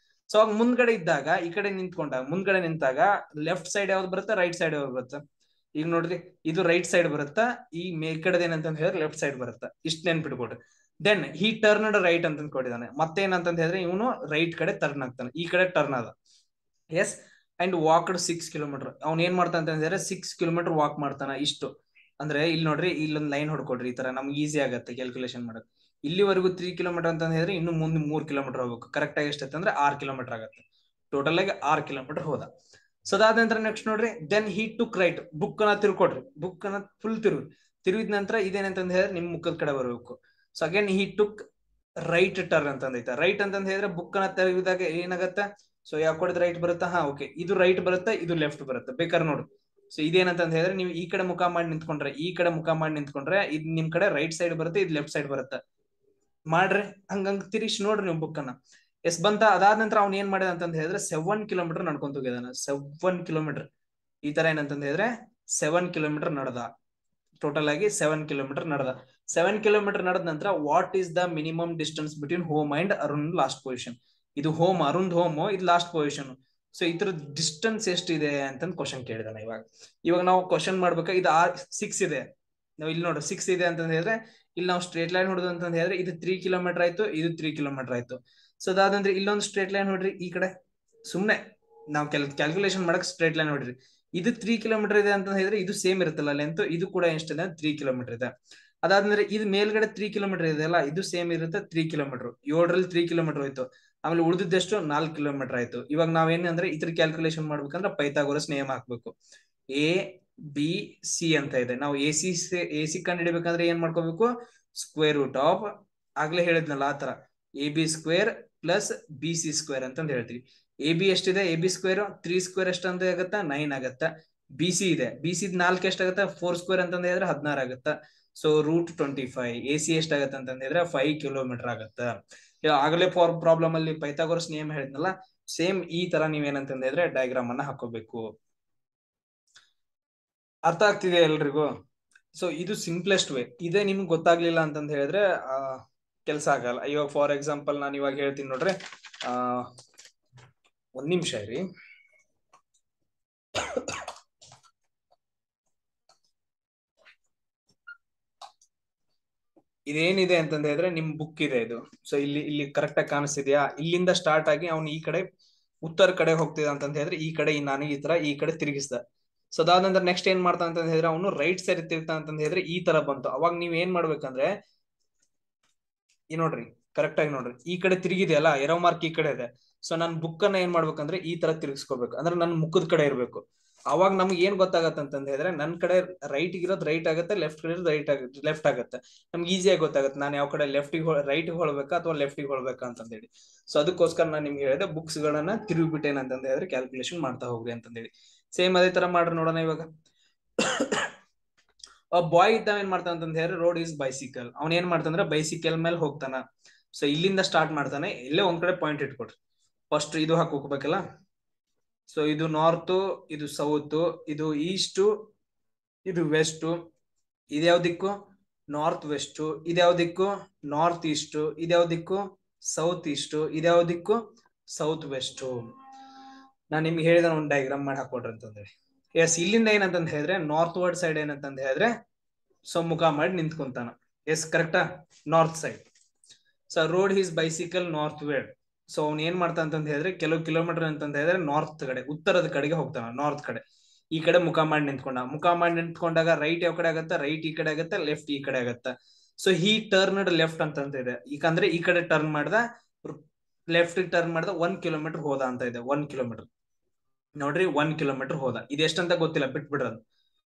ಸೊ ಅವಾಗ ಮುಂದ್ಗಡೆ ಇದ್ದಾಗ ಈ ಕಡೆ ನಿಂತ್ಕೊಂಡಾಗ, ಮುಂದ್ಗಡೆ ನಿಂತಾಗ ಲೆಫ್ಟ್ ಸೈಡ್ ಯಾವ್ದು ಬರುತ್ತೆ, ರೈಟ್ ಸೈಡ್ ಯಾವ್ದು ಬರುತ್ತೆ? ಈಗ ನೋಡ್ರಿ ಇದು ರೈಟ್ ಸೈಡ್ ಬರುತ್ತಾ, ಈ ಮೇಲ್ಕಡೆ ಏನಂತ ಹೇಳಿದ್ರೆ ಲೆಫ್ಟ್ ಸೈಡ್ ಬರುತ್ತಾ. ಇಷ್ಟ ನೆನ್ಪಿಟ್ಕೊಡ್ರಿ. ದೆನ್ ಹಿ ಟರ್ನ್ಡ್ ರೈಟ್ ಅಂತ ಕೊಟ್ಟಿದ್ದಾನೆ. ಮತ್ತೇನಂತ ಹೇಳಿದ್ರೆ ಇವನು ರೈಟ್ ಕಡೆ ಟರ್ನ್ ಆಗ್ತಾನೆ, ಈ ಕಡೆ ಟರ್ನ್ ಆದ. Yes, and walked 6 kilometre. ಅವ್ನ್ ಏನ್ ಮಾಡ್ತಾನ ಅಂತ ಹೇಳಿದ್ರೆ 6 ಕಿಲೋಮೀಟರ್ ವಾಕ್ ಮಾಡ್ತಾನ. ಇಷ್ಟು ಅಂದ್ರೆ ಇಲ್ಲಿ ನೋಡ್ರಿ, ಇಲ್ಲೊಂದ್ ಲೈನ್ ಹೊಡ್ಕೊಡ್ರಿ. ಈ ತರ ನಮ್ಗೆ ಈಸಿ ಆಗತ್ತೆ ಕ್ಯಾಲ್ಕುಲೇಷನ್ ಮಾಡಕ್. ಇಲ್ಲಿವರೆಗೂ 3 ಕಿಲೋಮೀಟರ್ ಅಂತ ಹೇಳಿದ್ರೆ ಇನ್ನು ಮುಂದೆ 3 ಕಿಲೋಮೀಟರ್ ಹೋಗ್ಬೇಕು. ಕರೆಕ್ಟ್ ಆಗಿ ಎಷ್ಟೈತೆ ಅಂದ್ರೆ 6 ಕಿಲೋಮೀಟರ್ ಆಗತ್ತೆ. ಟೋಟಲ್ ಆಗಿ 6 ಕಿಲೋಮೀಟರ್ ಹೋದ. ಸೊ ಅದಾದ ನಂತರ ನೆಕ್ಸ್ಟ್ ನೋಡ್ರಿ, then he took right. Book ಅನ್ನ ತಿರ್ಕೊಡ್ರಿ, ಬುಕ್ ಅನ್ನ ಫುಲ್ ತಿರುಗಿದ ನಂತರ ಇದೇನಂತಂದ ಹೇಳಿದ್ರೆ ನಿಮ್ ಮುಖದ ಕಡೆ ಬರಬೇಕು. So again he took right turn ಅಂತಂದೈತೆ. ರೈಟ್ ಅಂತಂದ ಹೇಳಿದ್ರೆ ಬುಕ್ ಅನ್ನ ತಿರುಗಿದಾಗ ಏನಾಗತ್ತೆ, ಸೊ ಯಾವ ಕಡೆ ರೈಟ್ ಬರುತ್ತಾ, ಓಕೆ ಇದು ರೈಟ್ ಬರುತ್ತೆ, ಇದು ಲೆಫ್ಟ್ ಬರುತ್ತೆ. ಬೇಕಾದ್ರೆ ನೋಡಿ. ಸೊ ಇದೇನಂತ ಹೇಳಿದ್ರೆ ನೀವು ಈ ಕಡೆ ಮುಖ ಮಾಡಿ ನಿಂತ್ಕೊಂಡ್ರೆ, ಇದು ನಿಮ್ ಕಡೆ ರೈಟ್ ಸೈಡ್ ಬರುತ್ತೆ, ಇದು ಲೆಫ್ಟ್ ಸೈಡ್ ಬರುತ್ತೆ. ಮಾಡ್ರಿ ಹಂಗಂಗ್ ತಿರುಗಿಸಿ ನೋಡ್ರಿ ನೀವು ಬುಕ್ ಅನ್ನ. ಎಸ್ ಬಂತ. ಅದಾದ ನಂತರ ಅವ್ನು ಏನ್ ಮಾಡಿದ ಅಂತ ಹೇಳಿದ್ರೆ 7 ಕಿಲೋಮೀಟರ್ ನಡ್ಕೊಂತ ಹೋಗಿದಾನ. 7 ಕಿಲೋಮೀಟರ್ ಈ ತರ ಏನಂತಂದ ಹೇಳಿದ್ರೆ 7 ಕಿಲೋಮೀಟರ್ ನಡೆದ. ಟೋಟಲ್ ಆಗಿ 7 ಕಿಲೋಮೀಟರ್ ನಡೆದ. 7 ಕಿಲೋಮೀಟರ್ ನಡೆದ ನಂತರ what is the minimum distance between home and Arun last position. ಇದು ಹೋಮ್, ಅರುಣ್ ಹೋಮ್, ಇದು ಲಾಸ್ಟ್ ಪೊಸಿಷನ್. ಸೊ ಇದ್ರ ಡಿಸ್ಟೆನ್ಸ್ ಎಷ್ಟಿದೆ ಅಂತಂದ್ ಕ್ವಶನ್ ಕೇಳಿದಾನೆ. ಇವಾಗ ನಾವು ಕ್ವಶನ್ ಮಾಡ್ಬೇಕ. ಇದು 6 ಇದೆ, ನಾವು ಇಲ್ಲಿ ನೋಡ್ರಿ 6 ಇದೆ ಅಂತ ಹೇಳಿದ್ರೆ ಇಲ್ಲಿ ನಾವು ಸ್ಟ್ರೇಟ್ ಲೈನ್ ಹೊಡೆದು ಅಂತ ಹೇಳಿದ್ರೆ ಇದು 3 ಕಿಲೋಮೀಟರ್ ಆಯ್ತು, ಇದು 3 ಕಿಲೋಮೀಟರ್ ಆಯ್ತು. ಸೊ ಅದಾದಂದ್ರೆ ಇಲ್ಲೊಂದು ಸ್ಟ್ರೇಟ್ ಲೈನ್ ಹೊಡ್ರಿ. ಈ ಕಡೆ ಸುಮ್ನೆ ನಾವು ಕ್ಯಾಲ್ಕುಲೇಷನ್ ಮಾಡಕ್ ಸ್ಟ್ರೇಟ್ ಲೈನ್ ಹೊಡ್ರಿ. ಇದು 3 ಕಿಲೋಮೀಟರ್ ಇದೆ ಅಂತ ಹೇಳಿದ್ರೆ ಇದು ಸೇಮ್ ಇರುತ್ತಲ್ಲ ಲೆಂತ್, ಇದು ಕೂಡ ಎಷ್ಟಿದೆ 3 ಕಿಲೋಮೀಟರ್ ಇದೆ. ಅದಾದ್ಮೇಲೆ ಇದು ಮೇಲ್ಗಡೆ 3 ಕಿಲೋಮೀಟರ್ ಇದೆ ಅಲ್ಲ, ಇದು ಸೇಮ್ ಇರುತ್ತೆ 3 ಕಿಲೋಮೀಟರ್. 7ರಲ್ಲಿ 3 ಕಿಲೋಮೀಟರ್ ಹೋಯ್ತು. ಆಮೇಲೆ ಉಳಿದಿದ್ದೆಷ್ಟು 4 ಕಿಲೋಮೀಟರ್ ಆಯ್ತು. ಇವಾಗ ನಾವೇನಂದ್ರೆ ಇದ್ರ ಕ್ಯಾಲ್ಕುಲೇಷನ್ ಮಾಡ್ಬೇಕಂದ್ರೆ ಪೈಥಾಗೋರಸ್ ನಿಯಮ ಹಾಕ್ಬೇಕು. ಎ ಬಿ ಸಿ ಅಂತ ಇದೆ. ನಾವು ಎ ಸಿ ಕಂಡು ಹಿಡಿಬೇಕಂದ್ರೆ ಏನ್ ಮಾಡ್ಕೋಬೇಕು, ಸ್ಕ್ವೇರ್ ರೂಟ್ ಆಫ್ ಆಗ್ಲೇ ಹೇಳಿದ್ನಲ್ಲ ಆ ತರ A B square plus B C square ಅಂತಂದ್ ಹೇಳ್ತೀವಿ. ಎ ಬಿ ಎಷ್ಟಿದೆ, ಎ ಬಿ ಸ್ಕ್ವೇರ್ 3 ಸ್ಕ್ವೇರ್ ಎಷ್ಟಂತ ಆಗತ್ತ 9 ಆಗತ್ತ. ಬಿ ಸಿ ಇದೆ, ಬಿ ಸಿ 4 ಎಷ್ಟಾಗತ್ತ 4 ಸ್ಕ್ವೇರ್ ಅಂತಂದ ಹೇಳಿದ್ರೆ 16 ಆಗತ್ತ. ಸೊ √25. ಎ ಸಿ ಎಷ್ಟಾಗತ್ತ ಅಂತಂದ್ರೆ 5 ಕಿಲೋಮೀಟರ್ ಆಗತ್ತ. ಆಗಲೇ ಪ್ರಾಬ್ಲಮ್ ಅಲ್ಲಿ ಪೈಥಾಗೋರಸ್ ನಿಯಮ ಹೇಳಿದ್ನಲ್ಲ, ಸೇಮ್ ಈ ತರ ನೀವೇನಂತಂದ್ರೆ ಡಯಾಗ್ರಾಮ್ ಅನ್ನ ಹಾಕೋಬೇಕು. ಅರ್ಥ ಆಗ್ತಿದೆ ಎಲ್ರಿಗೂ? ಸೊ ಇದು ಸಿಂಪ್ಲೆಸ್ಟ್ ವೇ. ಇದೇ ನಿಮ್ಗೆ ಗೊತ್ತಾಗ್ಲಿಲ್ಲ ಅಂತಂದ್ ಹೇಳಿದ್ರೆ ಕೆಲಸ ಆಗಲ್ಲ. ಇವಾಗ ಫಾರ್ ಎಕ್ಸಾಂಪಲ್ ನಾನು ಇವಾಗ ಹೇಳ್ತೀನಿ ನೋಡ್ರಿ. ಒಂದ್ ನಿಮಿಷ ಇರಿ. ಇದೇನಿದೆ ಅಂತಂದ ಹೇಳಿದ್ರೆ ನಿಮ್ ಬುಕ್ ಇದೆ ಇದು. ಸೊ ಇಲ್ಲಿ ಕರೆಕ್ಟ್ ಆಗಿ ಕಾಣಿಸ್ತಿದ್ಯಾ? ಇಲ್ಲಿಂದ ಸ್ಟಾರ್ಟ್ ಆಗಿ ಅವ್ನು ಈ ಕಡೆ ಉತ್ತರ ಕಡೆ ಹೋಗ್ತಿದ ಅಂತಂದ ಹೇಳಿದ್ರೆ ಈ ಕಡೆ ನಾನು ಈ ತರ ಈ ಕಡೆ ತಿರುಗಿಸ್ದ. ಸೊ ಅದಾದ ನಂತರ ನೆಕ್ಸ್ಟ್ ಏನ್ ಮಾಡ್ತಾ ಅಂತ ಹೇಳಿದ್ರೆ ಅವನು ರೈಟ್ ಸೈಡ್ ತಿರುಗ್ತಾ ಅಂತಂದ ಹೇಳಿದ್ರೆ ಈ ತರ ಬಂತು. ಅವಾಗ ನೀವ್ ಏನ್ ಮಾಡ್ಬೇಕಂದ್ರೆ ಈ ನೋಡ್ರಿ, ಕರೆಕ್ಟ್ ಆಗಿ ನೋಡ್ರಿ, ಈ ಕಡೆ ತಿರುಗಿದೆಯಲ್ಲ, ಎರೋ ಮಾರ್ಕ್ ಈ ಕಡೆ ಇದೆ. ಸೊ ನನ್ ಬುಕ್ ಅನ್ನ ಏನ್ ಮಾಡ್ಬೇಕಂದ್ರೆ ಈ ತರ ತಿರುಗಿಸ್ಕೋಬೇಕು, ಅಂದ್ರೆ ನನ್ ಮುಖದ ಕಡೆ ಇರ್ಬೇಕು. ಅವಾಗ ನಮ್ಗೆ ಏನ್ ಗೊತ್ತಾಗತ್ತೆ ಅಂತಂದ ಹೇಳಿದ್ರೆ ನನ್ ಕಡೆ ರೈಟ್ ಇರೋದು ರೈಟ್ ಆಗುತ್ತೆ, ಲೆಫ್ಟ್ ಕಡೆ ರೈಟ್ ಆಗುತ್ತೆ, ಲೆಫ್ಟ್ ಆಗುತ್ತೆ. ನಮ್ಗೆ ಈಸಿಯಾಗಿ ಗೊತ್ತಾಗುತ್ತೆ ನಾನು ಯಾವ ಕಡೆ ರೈಟ್ ಹೊಳ್ಬೇಕಾ ಅಥವಾ ಲೆಫ್ಟ್ ಹೊಳ್ಬೇಕಾ ಅಂತಂದ ಹೇಳಿ. ಸೊ ಅದಕ್ಕೋಸ್ಕರ ನಾನು ನಿಮ್ಗೆ ಹೇಳಿದೆ ಬುಕ್ಸ್ ಗಳನ್ನ ತಿರುಗಿಬಿಟ್ಟೇನ ಅಂತಂದ ಹೇಳಿದ್ರೆ ಕ್ಯಾಲ್ಕುಲೇಷನ್ ಮಾಡ್ತಾ ಹೋಗ್ರಿ ಅಂತಂದ ಹೇಳಿ. ಸೇಮ್ ಅದೇ ತರ ಮಾಡ್ರಿ ನೋಡೋಣ. ಇವಾಗ ಬಾಯ್ ಇದ್ದಾವ ಏನ್ ಮಾಡ್ತಾನ ಅಂತ ಹೇಳಿದ್ರೆ ರೋಡ್ ಈಸ್ ಬೈಸಿಕಲ್. ಅವ್ನ್ ಏನ್ ಮಾಡ್ತಾನಂದ್ರೆ ಬೈಸಿಕಲ್ ಮೇಲೆ ಹೋಗ್ತಾನ. ಸೊ ಇಲ್ಲಿಂದ ಸ್ಟಾರ್ಟ್ ಮಾಡ್ತಾನೆ. ಇಲ್ಲೇ ಒಂದ್ ಕಡೆ ಪಾಯಿಂಟ್ ಇಟ್ಕೊಡ್ರಿ. ಫಸ್ಟ್ ಇದು ಹಾಕಿ ಹೋಗ್ಬೇಕಲ್ಲ. ಸೊ ಇದು ನಾರ್ತ್, ಇದು ಸೌತ್, ಇದು ಈಸ್ಟ್, ಇದು ವೆಸ್ಟ್. ಇದ್ಯಾವ ದಿಕ್ಕು? North West. ಇದ್ಯಾವ ದಿಕ್ಕು? North East. ಇದ್ಯಾವ ದಿಕ್ಕು? South East. ಇದ್ಯಾವ ದಿಕ್ಕು? South West. ನಾನ್ ನಿಮ್ಗೆ ಹೇಳಿದ ಒಂದು ಡಯಾಗ್ರಾಮ್ ಮಾಡಿ ಹಾಕೊಡ್ರಿ ಅಂತಂದೇಳಿ. ಎಸ್, ಇಲ್ಲಿಂದ ಏನಂತಂದ ಹೇಳಿದ್ರೆ ನಾರ್ತ್ ವರ್ಡ್ ಸೈಡ್ ಏನಂತಂದ ಹೇಳಿದ್ರೆ ಸೊ ಮುಖ ಮಾಡಿ ನಿಂತ್ಕೊಂತಾನ. ಎಸ್, ಕರೆಕ್ಟಾ? North side. So rode his bicycle northward. So ಅವ್ನ್ ಏನ್ ಮಾಡ್ತಾ ಅಂತಂದ ಹೇಳಿದ್ರೆ ಕೆಲವು ಕಿಲೋಮೀಟರ್ ಅಂತಂದ ಹೇಳಿದ್ರೆ ನಾರ್ತ್ ಕಡೆ, ಉತ್ತರದ ಕಡೆಗೆ ಹೋಗ್ತಾನ. ನಾರ್ತ್ ಕಡೆ ಈ ಕಡೆ ಮುಖ ಮಾಡಿ ನಿಂತ್ಕೊಂಡ. ಮುಖ ಮಾಡಿ ನಿಂತ್ಕೊಂಡಾಗ ರೈಟ್ ಯಾವ ಕಡೆ ಆಗತ್ತ? ರೈಟ್ ಈ ಕಡೆ ಆಗತ್ತ, ಲೆಫ್ಟ್ ಈ ಕಡೆ ಆಗತ್ತ. ಸೊ ಹಿ ಟರ್ನ್ಡ್ ಲೆಫ್ಟ್ ಅಂತಂತ ಇದೆ. ಈಗಂದ್ರೆ ಈ ಕಡೆ ಟರ್ನ್ ಮಾಡ್ದ, ಲೆಫ್ಟ್ ಟರ್ನ್ ಮಾಡ್ದ, 1 ಕಿಲೋಮೀಟರ್ ಹೋದ ಅಂತ ಇದೆ. 1 ಕಿಲೋಮೀಟರ್ ನೋಡ್ರಿ, 1 ಕಿಲೋಮೀಟರ್ ಹೋದ. ಇದು ಎಷ್ಟಂತ ಗೊತ್ತಿಲ್ಲ, ಬಿಟ್ಬಿಡ್ರದು.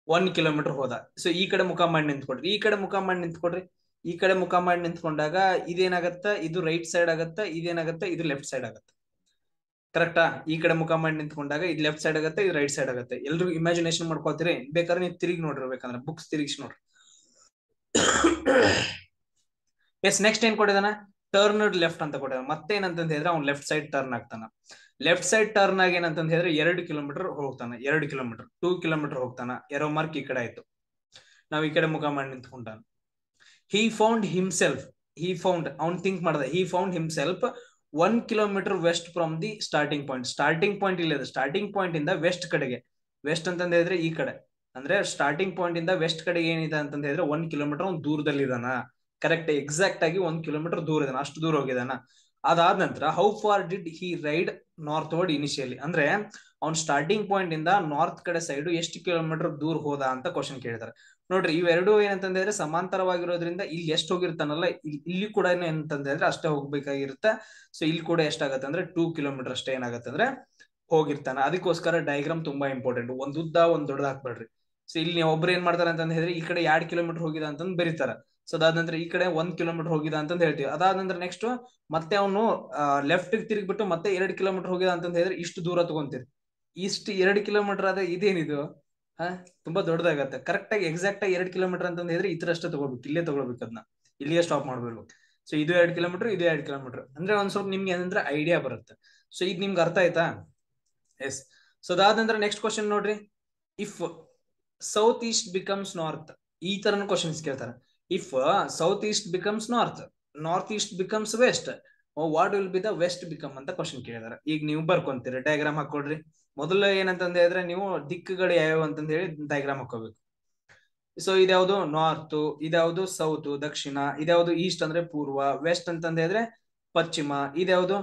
1 ಕಿಲೋಮೀಟರ್ ಹೋದ. ಸೊ ಈ ಕಡೆ ಮುಖ ಮಾಡಿ ನಿಂತ್ಕೊಡ್ರಿ, ಈ ಕಡೆ ಮುಖ ಮಾಡಿ ನಿಂತ್ಕೊಡ್ರಿ. ಈ ಕಡೆ ಮುಖ ಮಾಡಿ ನಿಂತ್ಕೊಂಡಾಗ ಇದೇನಾಗತ್ತ? ಇದು ರೈಟ್ ಸೈಡ್ ಆಗತ್ತ. ಇದೇನಾಗತ್ತ? ಇದು ಲೆಫ್ಟ್ ಸೈಡ್ ಆಗತ್ತ. ಕರೆಕ್ಟಾ? ಈ ಕಡೆ ಮುಖ ಮಾಡಿ ನಿಂತ್ಕೊಂಡಾಗ ಇದು ಲೆಫ್ಟ್ ಸೈಡ್ ಆಗತ್ತೆ, ಇದು ರೈಟ್ ಸೈಡ್ ಆಗತ್ತೆ. ಎಲ್ರಿಗೂ ಇಮ್ಯಾಜಿನೇಷನ್ ಮಾಡ್ಕೊತೀರಿ. ಬೇಕಾದ್ರೆ ನೀವು ತಿರುಗಿ ನೋಡಿರ್ಬೇಕಂದ್ರೆ ಬುಕ್ಸ್ ತಿರುಗಿಸಿ ನೋಡ್ರಿ. ಎಸ್, ನೆಕ್ಸ್ಟ್ ಏನ್ ಕೊಟ್ಟಿದಾನ? ಟರ್ನ್ ಲೆಫ್ಟ್ ಅಂತ ಕೊಟ್ಟಿದಾನ. ಮತ್ತೆ ಏನಂತಂದ ಹೇಳಿದ್ರೆ ಅವ್ನು ಲೆಫ್ಟ್ ಸೈಡ್ ಟರ್ನ್ ಆಗ್ತಾನ. ಲೆಫ್ಟ್ ಸೈಡ್ ಟರ್ನ್ ಆಗಿ ಏನಂತಂದ ಹೇಳಿದ್ರೆ 2 ಕಿಲೋಮೀಟರ್ ಹೋಗ್ತಾನ. 2 ಕಿಲೋಮೀಟರ್, 2 ಕಿಲೋಮೀಟರ್ ಹೋಗ್ತಾನ. ಎರೋ ಮಾರ್ಕ್ ಈ ಕಡೆ ಆಯ್ತು. ನಾವ್ ಈ ಕಡೆ ಮುಖ ಮಾಡಿ ನಿಂತ್ಕೊಂಡಾನ. he found himself, ಅವ್ನ್ ಥಿಂಕ್ ಮಾಡ್ದ. he found himself 1 kilometre west from the starting point. Starting point ಇಲ್ಲ, ಸ್ಟಾರ್ಟಿಂಗ್ ಪಾಯಿಂಟ್ ಇಂದ ವೆಸ್ಟ್ ಕಡೆಗೆ. ವೆಸ್ಟ್ ಅಂತಂದ ಹೇಳಿದ್ರೆ ಈ ಕಡೆ, ಅಂದ್ರೆ ಸ್ಟಾರ್ಟಿಂಗ್ ಪಾಯಿಂಟ್ ಇಂದ ವೆಸ್ಟ್ ಕಡೆಗೆ ಏನಿದೆ ಅಂತಂದ ಹೇಳಿದ್ರೆ 1 ಕಿಲೋಮೀಟರ್ ಅವ್ನು ದೂರದಲ್ಲಿ ಇದಾನ. ಕರೆಕ್ಟ್, ಎಕ್ಸಾಕ್ಟ್ ಆಗಿ 1 ಕಿಲೋಮೀಟರ್ ದೂರ ಇದಾನ, ಅಷ್ಟು ದೂರ ಹೋಗಿದಾನ. ಅದಾದ ನಂತರ how far did he ride northward initially, ಅಂದ್ರೆ ಅವ್ನ್ ಸ್ಟಾರ್ಟಿಂಗ್ ಪಾಯಿಂಟ್ ಇಂದ ನಾರ್ತ್ ಕಡೆ ಸೈಡ್ ಎಷ್ಟು ಕಿಲೋಮೀಟರ್ ದೂರ ಹೋದ ಅಂತ ಕ್ವಶನ್ ಕೇಳಿದಾರೆ. ನೋಡ್ರಿ, ಇವೆರಡು ಏನಂತಂದ್ರೆ ಸಮಾಂತರವಾಗಿರೋದ್ರಿಂದ ಇಲ್ಲಿ ಎಷ್ಟು ಹೋಗಿರ್ತಾನಲ್ಲ, ಇಲ್ಲಿ ಕೂಡ ಏನಂತಂದ್ರೆ ಅಷ್ಟೇ ಹೋಗ್ಬೇಕಾಗಿರುತ್ತೆ. ಸೊ ಇಲ್ಲಿ ಕೂಡ ಎಷ್ಟಾಗತ್ತೆ ಅಂದ್ರೆ 2 ಕಿಲೋಮೀಟರ್ ಅಷ್ಟೇ ಏನಾಗತ್ತೆ ಅಂದ್ರೆ ಹೋಗಿರ್ತಾನ. ಅದಕ್ಕೋಸ್ಕರ ಡಯಾಗ್ರಾಮ್ ತುಂಬಾ ಇಂಪಾರ್ಟೆಂಟ್. ಒಂದ್ ಉದ್ದ ಒಂದ್ ದೊಡ್ಡದ ಹಾಕ್ಬೇಡ್ರಿ. ಸೊ ಇಲ್ಲಿ ಒಬ್ರು ಏನ್ ಮಾಡ್ತಾರೆ ಅಂತ ಹೇಳಿದ್ರೆ ಈ ಕಡೆ 2 ಕಿಲೋಮೀಟರ್ ಹೋಗಿದ ಅಂತಂದ್ ಬರೀತಾರ. ಸೊ ಅದಾದ ನಂತರ ಈ ಕಡೆ 1 ಕಿಲೋಮೀಟರ್ ಹೋಗಿದ ಅಂತಂದ್ ಹೇಳ್ತೀವಿ. ಅದಾದ ನಂತರ ನೆಕ್ಸ್ಟ್ ಮತ್ತೆ ಅವನು ಲೆಫ್ಟ್ ತಿರುಗಿಬಿಟ್ಟು ಮತ್ತೆ 2 ಕಿಲೋಮೀಟರ್ ಹೋಗಿದ ಅಂತಂದ್ ಹೇಳಿದ್ರೆ ಇಷ್ಟು ದೂರ ತಗೊಂತೀರಿ. ಇಷ್ಟು 2 ಕಿಲೋಮೀಟರ್ ಆದ ಇದೇನಿದು? ತುಂಬಾ ದೊಡ್ಡದಾಗತ್ತೆ. ಕರೆಕ್ಟ್ ಆಗಿ ಎಕ್ಸಾಕ್ಟ್ ಆಗಿ 2 ಕಿಲೋಮೀಟರ್ ಅಂತಂದ್ ಹೇಳಿದ್ರೆ ಈ ತರ ಅಷ್ಟೇ ತಗೋಬೇಕು, ಇಲ್ಲೇ ತಗೋಬೇಕು, ಅದನ್ನ ಇಲ್ಲಿಗೆ ಸ್ಟಾಪ್ ಮಾಡ್ಬೇಕು. ಸೊ ಇದು 2 ಕಿಲೋಮೀಟರ್, ಇದು 2 ಕಿಲೋಮೀಟರ್ ಅಂದ್ರೆ ಒಂದ್ ಸ್ವಲ್ಪ ನಿಮ್ಗೆ ಏನಂದ್ರೆ ಐಡಿಯಾ ಬರುತ್ತೆ. ಸೊ ಇದು ನಿಮ್ಗೆ ಅರ್ಥ ಆಯ್ತಾ? ಎಸ್. ಸೊ ಅದಾದ ನಂತರ ನೆಕ್ಸ್ಟ್ ಕ್ವಶನ್ ನೋಡ್ರಿ. If south east becomes north, ಈ ತರನ ಕ್ವಶನ್ಸ್ ಕೇಳ್ತಾರೆ. If south east becomes north, north east becomes west, what will be the west become ಅಂತ ಕ್ವಶನ್ ಕೇಳಿದಾರೆ. ಈಗ ನೀವು ಬರ್ಕೊಂತೀರಿ, ಡಯಾಗ್ರಾಮ್ ಹಾಕೊಡ್ರಿ. ಮೊದಲ ಏನಂತಂದ ಹೇಳಿದ್ರೆ ನೀವು ದಿಕ್ಕುಗಳು ಯಾವ್ಯಾವ ಅಂತಂದ ಹೇಳಿ ಡಯಾಗ್ರಾಮ್ ಹಾಕೋಬೇಕು. ಸೊ ಇದ್ಯಾವುದು ನಾರ್ತ್, ಇದ್ಯಾವುದು ಸೌತ್ ದಕ್ಷಿಣ, ಇದ್ಯಾವುದು ಈಸ್ಟ್ ಅಂದ್ರೆ ಪೂರ್ವ, ವೆಸ್ಟ್ ಅಂತಂದ ಹೇಳಿದ್ರೆ ಪಶ್ಚಿಮ, ಇದ್ಯಾವುದು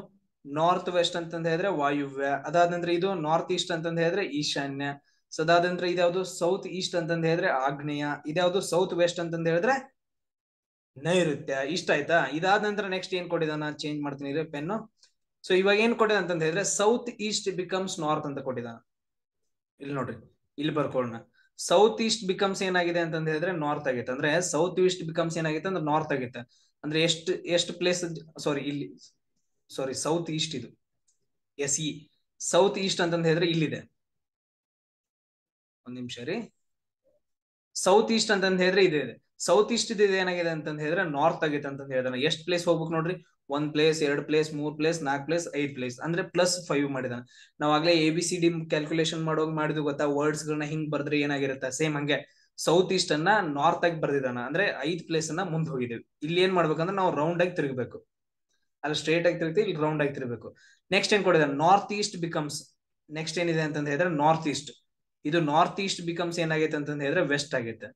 ನಾರ್ತ್ ವೆಸ್ಟ್ ಅಂತಂದ ಹೇಳಿದ್ರೆ ವಾಯುವ್ಯ. ಅದಾದ ನಂತರ ಇದು ನಾರ್ತ್ ಈಸ್ಟ್ ಅಂತಂದ ಹೇಳಿದ್ರೆ ಈಶಾನ್ಯ. ಸೊ ಅದಾದ ನಂತರ ಇದ್ಯಾವುದು ಸೌತ್ ಈಸ್ಟ್ ಅಂತಂದ ಹೇಳಿದ್ರೆ ಆಗ್ನೇಯ, ಇದ್ಯಾವುದು ಸೌತ್ ವೆಸ್ಟ್ ಅಂತಂದ ಹೇಳಿದ್ರೆ ನೈಋತ್ಯ. ಇಷ್ಟ ಆಯ್ತಾ? ಇದಾದ ನಂತರ ನೆಕ್ಸ್ಟ್ ಏನ್ ಕೊಟ್ಟಿದಾನ, ಚೇಂಜ್ ಮಾಡ್ತೀನಿ ಪೆನ್ನು. ಸೊ ಇವಾಗ ಏನ್ ಕೊಟ್ಟಿದ ಅಂತಂದ ಹೇಳಿದ್ರೆ ಸೌತ್ ಈಸ್ಟ್ ಬಿಕಮ್ಸ್ ನಾರ್ತ್ ಅಂತ ಕೊಟ್ಟಿದಾನ. ಇಲ್ಲಿ ನೋಡ್ರಿ, ಇಲ್ಲಿ ಬರ್ಕೊಳ್ಳೋಣ. ಸೌತ್ ಈಸ್ಟ್ ಬಿಕಮ್ಸ್ ಏನಾಗಿದೆ ಅಂತಂದ ಹೇಳಿದ್ರೆ ನಾರ್ತ್ ಆಗೈತೆ. ಅಂದ್ರೆ ಸೌತ್ ಈಸ್ಟ್ ಬಿಕಮ್ಸ್ ಏನಾಗಿದೆ ಅಂದ್ರೆ ನಾರ್ತ್ ಆಗೈತೆ. ಅಂದ್ರೆ ಎಷ್ಟು ಪ್ಲೇಸ್, ಸಾರಿ ಸೌತ್ ಈಸ್ಟ್ ಇದು SE. ಸೌತ್ ಈಸ್ಟ್ ಅಂತಂದ ಹೇಳಿದ್ರೆ ಇಲ್ಲಿದೆ. ಒಂದ್ ನಿಮಿಷ ರೀ. ಸೌತ್ ಈಸ್ಟ್ ಅಂತಂದ ಹೇಳಿದ್ರೆ ಇದೆ. ಸೌತ್ ಈಸ್ಟ್ ಇದು ಏನಾಗಿದೆ ಅಂತಂದ ಹೇಳಿದ್ರೆ ನಾರ್ತ್ ಆಗೈತೆ ಅಂತಂದ ಹೇಳಿದಾನೆ. ಎಷ್ಟು ಪ್ಲೇಸ್ ಹೋಗ್ಬೇಕು ನೋಡ್ರಿ? 1 place, 2 place, 3 place, 4 place, 5 place, ಅಂದ್ರೆ +5 ಮಾಡಿದಾನೆ. ನಾವ್ ಆಗ್ಲೇ ABCD ಕ್ಯಾಲ್ಕುಲೇಷನ್ ಮಾಡೋಗಿ ಮಾಡಿದ್ವಿ ಗೊತ್ತಾ? ವರ್ಡ್ಸ್ ಗಳನ್ನ ಹಿಂಗ್ ಬರ್ದ್ರೆ ಏನಾಗಿರುತ್ತೆ, ಸೇಮ್ ಹಂಗೆ ಸೌತ್ ಈಸ್ಟ್ ಅನ್ನ ನಾರ್ತ್ ಆಗಿ ಬರ್ದಿದ್ದಾನ, ಅಂದ್ರೆ 5 ಪ್ಲೇಸ್ ಅನ್ನ ಮುಂದೆ ಹೋಗಿದ್ದೀವಿ. ಇಲ್ಲಿ ಏನ್ ಮಾಡ್ಬೇಕಂದ್ರೆ ನಾವು ರೌಂಡ್ ಆಗಿ ತಿರುಗಬೇಕು, ಅಲ್ಲಿ ಸ್ಟ್ರೇಟ್ ಆಗಿ ತಿರುಗ್ತೀವಿ, ಇಲ್ಲಿ ರೌಂಡ್ ಆಗಿ ತಿರುಗಬೇಕು. ನೆಕ್ಸ್ಟ್ ಏನ್ ಕೊಡಿದಾನೆ, ನಾರ್ತ್ ಈಸ್ಟ್ ಬಿಕಮ್ಸ್, ನೆಕ್ಸ್ಟ್ ಏನಿದೆ ಅಂತಂದ ಹೇಳಿದ್ರೆ ನಾರ್ತ್ ಈಸ್ಟ್. ಇದು ನಾರ್ತ್ ಈಸ್ಟ್ ಬಿಕಮ್ಸ್ ಏನಾಗೈತೆ ಅಂತಂದ ಹೇಳಿದ್ರೆ ವೆಸ್ಟ್ ಆಗೈತೆ.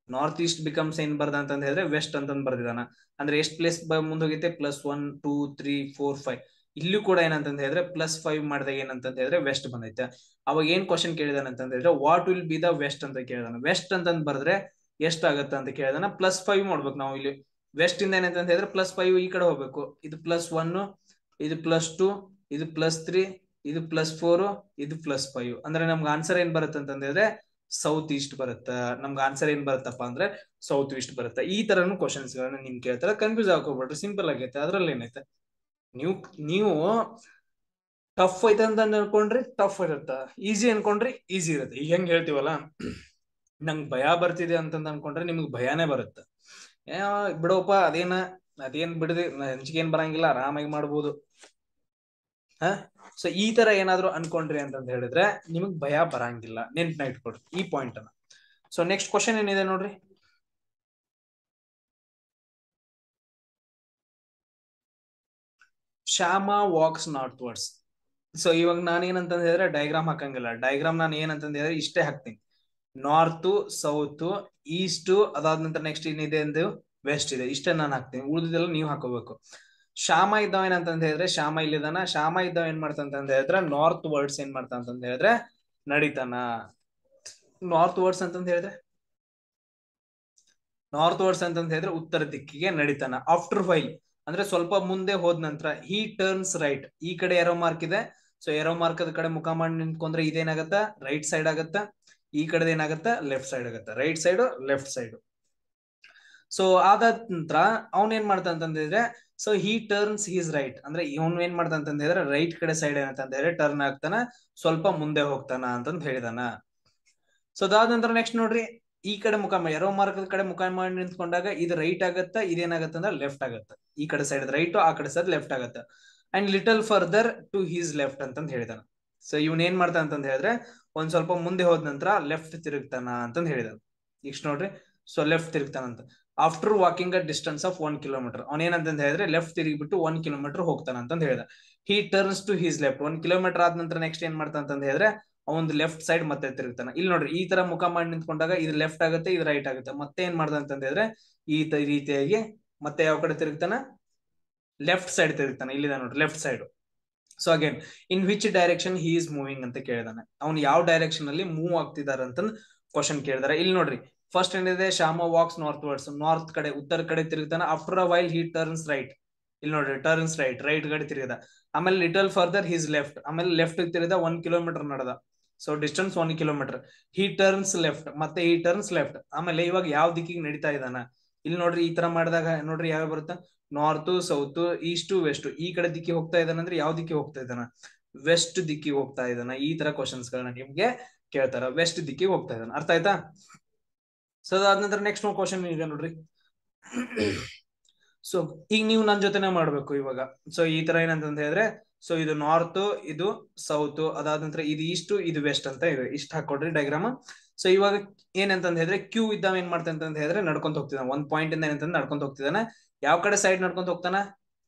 ನಾರ್ತ್ ಈಸ್ಟ್ ಬಿಕಮ್ಸ್ ಏನ್ ಬರ್ದ ಅಂತಂದ ಹೇಳಿದ್ರೆ ವೆಸ್ಟ್ ಅಂತಂದ್ ಬರ್ದಿದಾನ. ಅಂದ್ರೆ ಎಷ್ಟ್ ಪ್ಲೇಸ್ ಮುಂದೆ ಹೋಗೈತೆ, +1 2 3 4 5. ಇಲ್ಲೂ ಕೂಡ ಏನಂತಂದ ಹೇಳಿದ್ರೆ +5 ಮಾಡಿದಾಗ ಏನಂತಂದ ಹೇಳಿದ್ರೆ ವೆಸ್ಟ್ ಬಂದೈತೆ. ಅವಾಗ ಏನ್ ಕ್ವಶನ್ ಕೇಳಿದಾನೆ ಅಂತಂದ ಹೇಳಿದ್ರೆ what will be the west ಅಂತ ಕೇಳಿದಾನೆ. ವೆಸ್ಟ್ ಅಂತಂದ್ ಬರ್ದ್ರೆ ಎಷ್ಟ್ ಆಗತ್ತ ಅಂತ ಕೇಳಿದಾನ. +5 ಮಾಡ್ಬೇಕು ನಾವು ಇಲ್ಲಿ. ವೆಸ್ಟ್ ಇಂದ ಏನಂತ ಹೇಳಿದ್ರೆ +5 ಈ ಕಡೆ ಹೋಗ್ಬೇಕು. ಇದು +1, ಇದು +2, ಇದು +3, ಇದು +4, ಇದು +5. ಅಂದ್ರೆ ನಮ್ಗೆ ಆನ್ಸರ್ ಏನ್ ಬರುತ್ತೆ ಅಂತಂದ ಹೇಳಿದ್ರೆ ಸೌತ್ ಈಸ್ಟ್ ಬರುತ್ತ. ನಮ್ಗೆ ಆನ್ಸರ್ ಏನ್ ಬರುತ್ತಪ್ಪ ಅಂದ್ರೆ ಸೌತ್ ಈಸ್ಟ್ ಬರುತ್ತೆ. ಈ ತರನು ಕ್ವಶನ್ಸ್ ಗಳನ್ನ ನಿಮ್ ಕೇಳ್ತಾರೆ, ಕನ್ಫ್ಯೂಸ್ ಹಾಕೋಬಿಡ್ರಿ, ಸಿಂಪಲ್ ಆಗೈತೆ. ಅದ್ರಲ್ಲಿ ಏನೈತೆ, ನೀವು ಟಫ್ ಐತೆ ಅಂತ ಅನ್ಕೊಂಡ್ರಿ ಟಫ್ ಇರುತ್ತ, ಈಸಿ ಅನ್ಕೊಂಡ್ರಿ ಈಸಿ ಇರುತ್ತೆ. ಈಗ ಹೆಂಗ್ ಹೇಳ್ತೀವಲ್ಲ, ನಂಗ್ ಭಯ ಬರ್ತಿದೆ ಅಂತಂದ್ ಅನ್ಕೊಂಡ್ರೆ ನಿಮ್ಗೆ ಭಯಾನೇ ಬರುತ್ತೆ. ಬಿಡೋಪ ಅದೇನ್ ಬಿಡದಿ, ಹಂಚಿಗೆ ಏನ್ ಬರಂಗಿಲ್ಲ, ಆರಾಮಾಗಿ ಮಾಡ್ಬೋದು. ಸೊ ಈ ತರ ಏನಾದ್ರು ಅನ್ಕೊಂಡ್ರಿ ಅಂತಂದ್ ಹೇಳಿದ್ರೆ ನಿಮಗ್ ಭಯ ಬರಂಗಿಲ್ಲ. ನೆನ್ಪಿನ ಇಟ್ಕೊಡ್ರಿ ಈ ಪಾಯಿಂಟ್ ಅನ್ನ. ಸೊ ನೆಕ್ಸ್ಟ್ ಕ್ವಶನ್ ಏನಿದೆ ನೋಡ್ರಿ. Shyam walks northwards. So ಇವಾಗ ನಾನು ಏನಂತಂದ ಹೇಳಿದ್ರೆ ಡಯಾಗ್ರಾಮ್ ಹಾಕಂಗಿಲ್ಲ. ಡಯಾಗ್ರಾಮ್ ನಾನು ಏನಂತಂದ ಹೇಳಿದ್ರೆ ಇಷ್ಟೇ ಹಾಕ್ತೀನಿ, ನಾರ್ತ್, ಸೌತ್, ಈಸ್ಟ್, ಅದಾದ ನಂತರ ನೆಕ್ಸ್ಟ್ ಏನಿದೆ ಎಂದು ವೆಸ್ಟ್ ಇದೆ, ಇಷ್ಟೇ ನಾನು ಹಾಕ್ತೀನಿ. ಉಳಿದಿದ್ದೆಲ್ಲ ನೀವು ಹಾಕೋಬೇಕು. ಶ್ಯಾಮ ಇದ್ದಾವ ಏನಂತಂದ ಹೇಳಿದ್ರೆ ಶ್ಯಾಮ ಇಲ್ಲಿದಾನ. ಶ್ಯಾಮ ಇದ್ದಾವ ಏನ್ ಮಾಡ್ತಂತ ಹೇಳಿದ್ರೆ ನಾರ್ತ್ ವರ್ಡ್ಸ್ ಏನ್ ಮಾಡ್ತಂತ ಹೇಳಿದ್ರೆ ನಡೀತಾನ. ನಾರ್ತ್ ವರ್ಡ್ಸ್ ಅಂತಂದ ಹೇಳಿದ್ರೆ ಉತ್ತರ ದಿಕ್ಕಿಗೆ ನಡೀತಾನ. ಆಫ್ಟರ್ ವೈಲ್ ಅಂದ್ರೆ ಸ್ವಲ್ಪ ಮುಂದೆ ಹೋದ ನಂತರ ಹಿ ಟರ್ನ್ಸ್ ರೈಟ್. ಈ ಕಡೆ ಏರೋ ಮಾರ್ಕ್ ಇದೆ, ಸೊ ಏರೋ ಮಾರ್ಕ್ ಅದ ಕಡೆ ಮುಖ ಮಾಡಿ ನಿಂತ್ಕೊಂಡ್ರೆ ಇದೇನಾಗತ್ತ, ರೈಟ್ ಸೈಡ್ ಆಗತ್ತ. ಈ ಕಡೆ ಏನಾಗತ್ತ, ಲೆಫ್ಟ್ ಸೈಡ್ ಆಗತ್ತ. Right side, left side. So ಆದ ನಂತರ ಅವನ್ ಏನ್ ಮಾಡ್ತಾ ಅಂತಂದ್ರೆ, so he turns his right, ಅಂದ್ರೆ ಇವನ್ ಏನ್ ಮಾಡ್ತಾ ಅಂತಂದ್ರೆ ರೈಟ್ ಕಡೆ ಸೈಡ್ ಏನಂತಂದ್ರೆ ಟರ್ನ್ ಆಗ್ತಾನ, ಸ್ವಲ್ಪ ಮುಂದೆ ಹೋಗ್ತಾನ ಅಂತಂದ್ ಹೇಳಿದಾನ. ಸೊ ಅದಾದ ನಂತರ ನೆಕ್ಸ್ಟ್ ನೋಡ್ರಿ, ಈ ಕಡೆ ಮುಖ ಮಾಡಿ ಎರೋ ಮಾರ್ಕ್ ಕಡೆ ಮುಖ ಮಾಡಿ ನಿಂತ್ಕೊಂಡಾಗ ಇದು ರೈಟ್ ಆಗತ್ತ, ಇದೇನಾಗತ್ತ ಅಂದ್ರೆ ಲೆಫ್ಟ್ ಆಗತ್ತ. ಈ ಕಡೆ ಸೈಡ್ ರೈಟ್, ಆ ಕಡೆ ಸೈಡ್ ಲೆಫ್ಟ್ ಆಗತ್ತ. And little further to his left ಅಂತಂದ್ ಹೇಳಿದಾನ. ಸೊ ಇವನ್ ಏನ್ ಮಾಡ್ತಾನ ಅಂತಂದ್ ಹೇಳಿದ್ರೆ ಒಂದ್ ಸ್ವಲ್ಪ ಮುಂದೆ ಹೋದ ನಂತರ ಲೆಫ್ಟ್ ತಿರುಗ್ತಾನ ಅಂತಂದ್ ಹೇಳಿದಾನ. ಇಷ್ಟ ನೋಡ್ರಿ, ಸೊ ಲೆಫ್ಟ್ ತಿರುಗ್ತಾನಂತ. After walking a distance of 1 kilometre, ಅವನ್ ಏನಂತಂದ್ ಹೇಳಿದ್ರೆ ಲೆಫ್ಟ್ ತಿರುಗಿಬಿಟ್ಟು 1 ಕಿಲೋಮೀಟರ್ ಹೋಗ್ತಾನ ಅಂತಂದ್ ಹೇಳಿದ. He turns to his left, 1 kilometre ಆದ ನಂತರ ನೆಕ್ಸ್ಟ್ ಏನ್ ಮಾಡ್ತಾನ ಅಂತಂದ್ ಹೇಳಿದ್ರೆ ಅವನ್ ಲೆಫ್ಟ್ ಸೈಡ್ ಮತ್ತೆ ತಿರುಗ್ತಾನ. ಇಲ್ಲಿ ನೋಡ್ರಿ, ಈ ತರ ಮುಖ ಮಾಡಿ ನಿಂತ್ಕೊಂಡಾಗ ಇದು ಲೆಫ್ಟ್ ಆಗುತ್ತೆ, ಇದು ರೈಟ್ ಆಗುತ್ತೆ. ಮತ್ತೆ ಏನ್ ಮಾಡ್ದ ಅಂತ ಹೇಳಿದ್ರೆ ಈ ರೀತಿಯಾಗಿ ಮತ್ತೆ ಯಾವ ಕಡೆ ತಿರುಗ್ತಾನ, ಲೆಫ್ಟ್ ಸೈಡ್ ತಿರುಗ್ತಾನ. ಇಲ್ಲಿದ ನೋಡ್ರಿ left side. So again in which direction he is moving ಅಂತ ಕೇಳಿದಾನೆ. ಅವ್ನು ಯಾವ ಡೈರೆಕ್ಷನ್ ಅಲ್ಲಿ ಮೂವ್ ಆಗ್ತಿದಾರ ಅಂತ ಕ್ವಶನ್ ಕೇಳಿದಾರೆ. ಇಲ್ಲಿ ನೋಡ್ರಿ, ಫಸ್ಟ್ ಏನಿದೆ, Shyama walks northwards, north ಕಡೆ ಉತ್ತರ ಕಡೆ ತಿರುಗ್ತಾನ. After a while he turns right, ಇಲ್ಲಿ ನೋಡ್ರಿ ಟರ್ನ್ಸ್ ರೈಟ್, ರೈಟ್ ಕಡೆ ತಿರುಗಿದ. ಆಮೇಲೆ ಲಿಟಲ್ ಫರ್ದರ್ ಹಿಸ್ ಲೆಫ್ಟ್, ಆಮೇಲೆ ಲೆಫ್ಟ್ ತಿರುಗಿದ, 1 ಕಿಲೋಮೀಟರ್ ನಡೆದ. So distance 1 kilometre. He turns left, ಮತ್ತೆ ಹಿ ಟರ್ನ್ಸ್ ಲೆಫ್ಟ್. ಆಮೇಲೆ ಇವಾಗ ಯಾವ ದಿಕ್ಕಿಗೆ ನಡೀತಾ ಇದ್ದಾನ, ಇಲ್ಲಿ ನೋಡ್ರಿ ಈ ತರ ಮಾಡಿದಾಗ ನೋಡ್ರಿ ಯಾವ ಬರುತ್ತಾ, ನಾರ್ತ್, ಸೌತ್, ಈಸ್ಟ್, ವೆಸ್ಟ್. ಈ ಕಡೆ ದಿಕ್ಕಿ ಹೋಗ್ತಾ ಇದ್ದಾನ ಅಂದ್ರೆ ಯಾವ ದಿಕ್ಕಿ ಹೋಗ್ತಾ ಇದ್ದಾನ, ವೆಸ್ಟ್ ದಿಕ್ಕಿಗೆ ಹೋಗ್ತಾ ಇದ್ದಾನ. ಈ ತರ ಕ್ವಶನ್ಸ್ ಗಳನ್ನ ನಿಮ್ಗೆ ಕೇಳ್ತಾರ, ವೆಸ್ಟ್ ದಿಕ್ಕಿಗೆ ಹೋಗ್ತಾ ಇದ್ದಾನ. ಅರ್ಥ ಆಯ್ತಾ? ಸೊ ಅದಾದ ನಂತರ ನೆಕ್ಸ್ಟ್ ಕ್ವಶನ್ ಇದೆ ನೋಡ್ರಿ. ಸೊ ಈಗ ನೀವು ನನ್ನ ಜೊತೆನೆ ಮಾಡ್ಬೇಕು ಇವಾಗ. ಸೊ ಈ ತರ ಏನಂತ ಹೇಳಿದ್ರೆ, ಸೊ ಇದು ನಾರ್ತ್, ಇದು ಸೌತ್, ಅದಾದ ನಂತರ ಇದು ಈಸ್ಟ್, ಇದು ವೆಸ್ಟ್ ಅಂತ ಇದೆ. ಇಷ್ಟ ಹಾಕೊಡ್ರಿ ಡಯಾಗ್ರಾಮ್. ಸೊ ಇವಾಗ ಏನಂತಂದ್ ಹೇಳಿದ್ರೆ ಕ್ಯೂ ಇದ್ದಾವ ಏನ್ ಮಾಡ್ತಾನೆ ಅಂತ ಹೇಳಿದ್ರೆ ನಡ್ಕೊಂತ ಹೋಗ್ತಿದ್ದಾನೆ. ಒಂದ್ ಪಾಯಿಂಟ್ ಇಂದ ಏನಂತ ನಡ್ಕೊಂತ ಹೋಗ್ತಿದ್ದಾನೆ. ಯಾವ ಕಡೆ ಸೈಡ್ ನಡ್ಕೊಂತ ಹೋಗ್ತಾನ,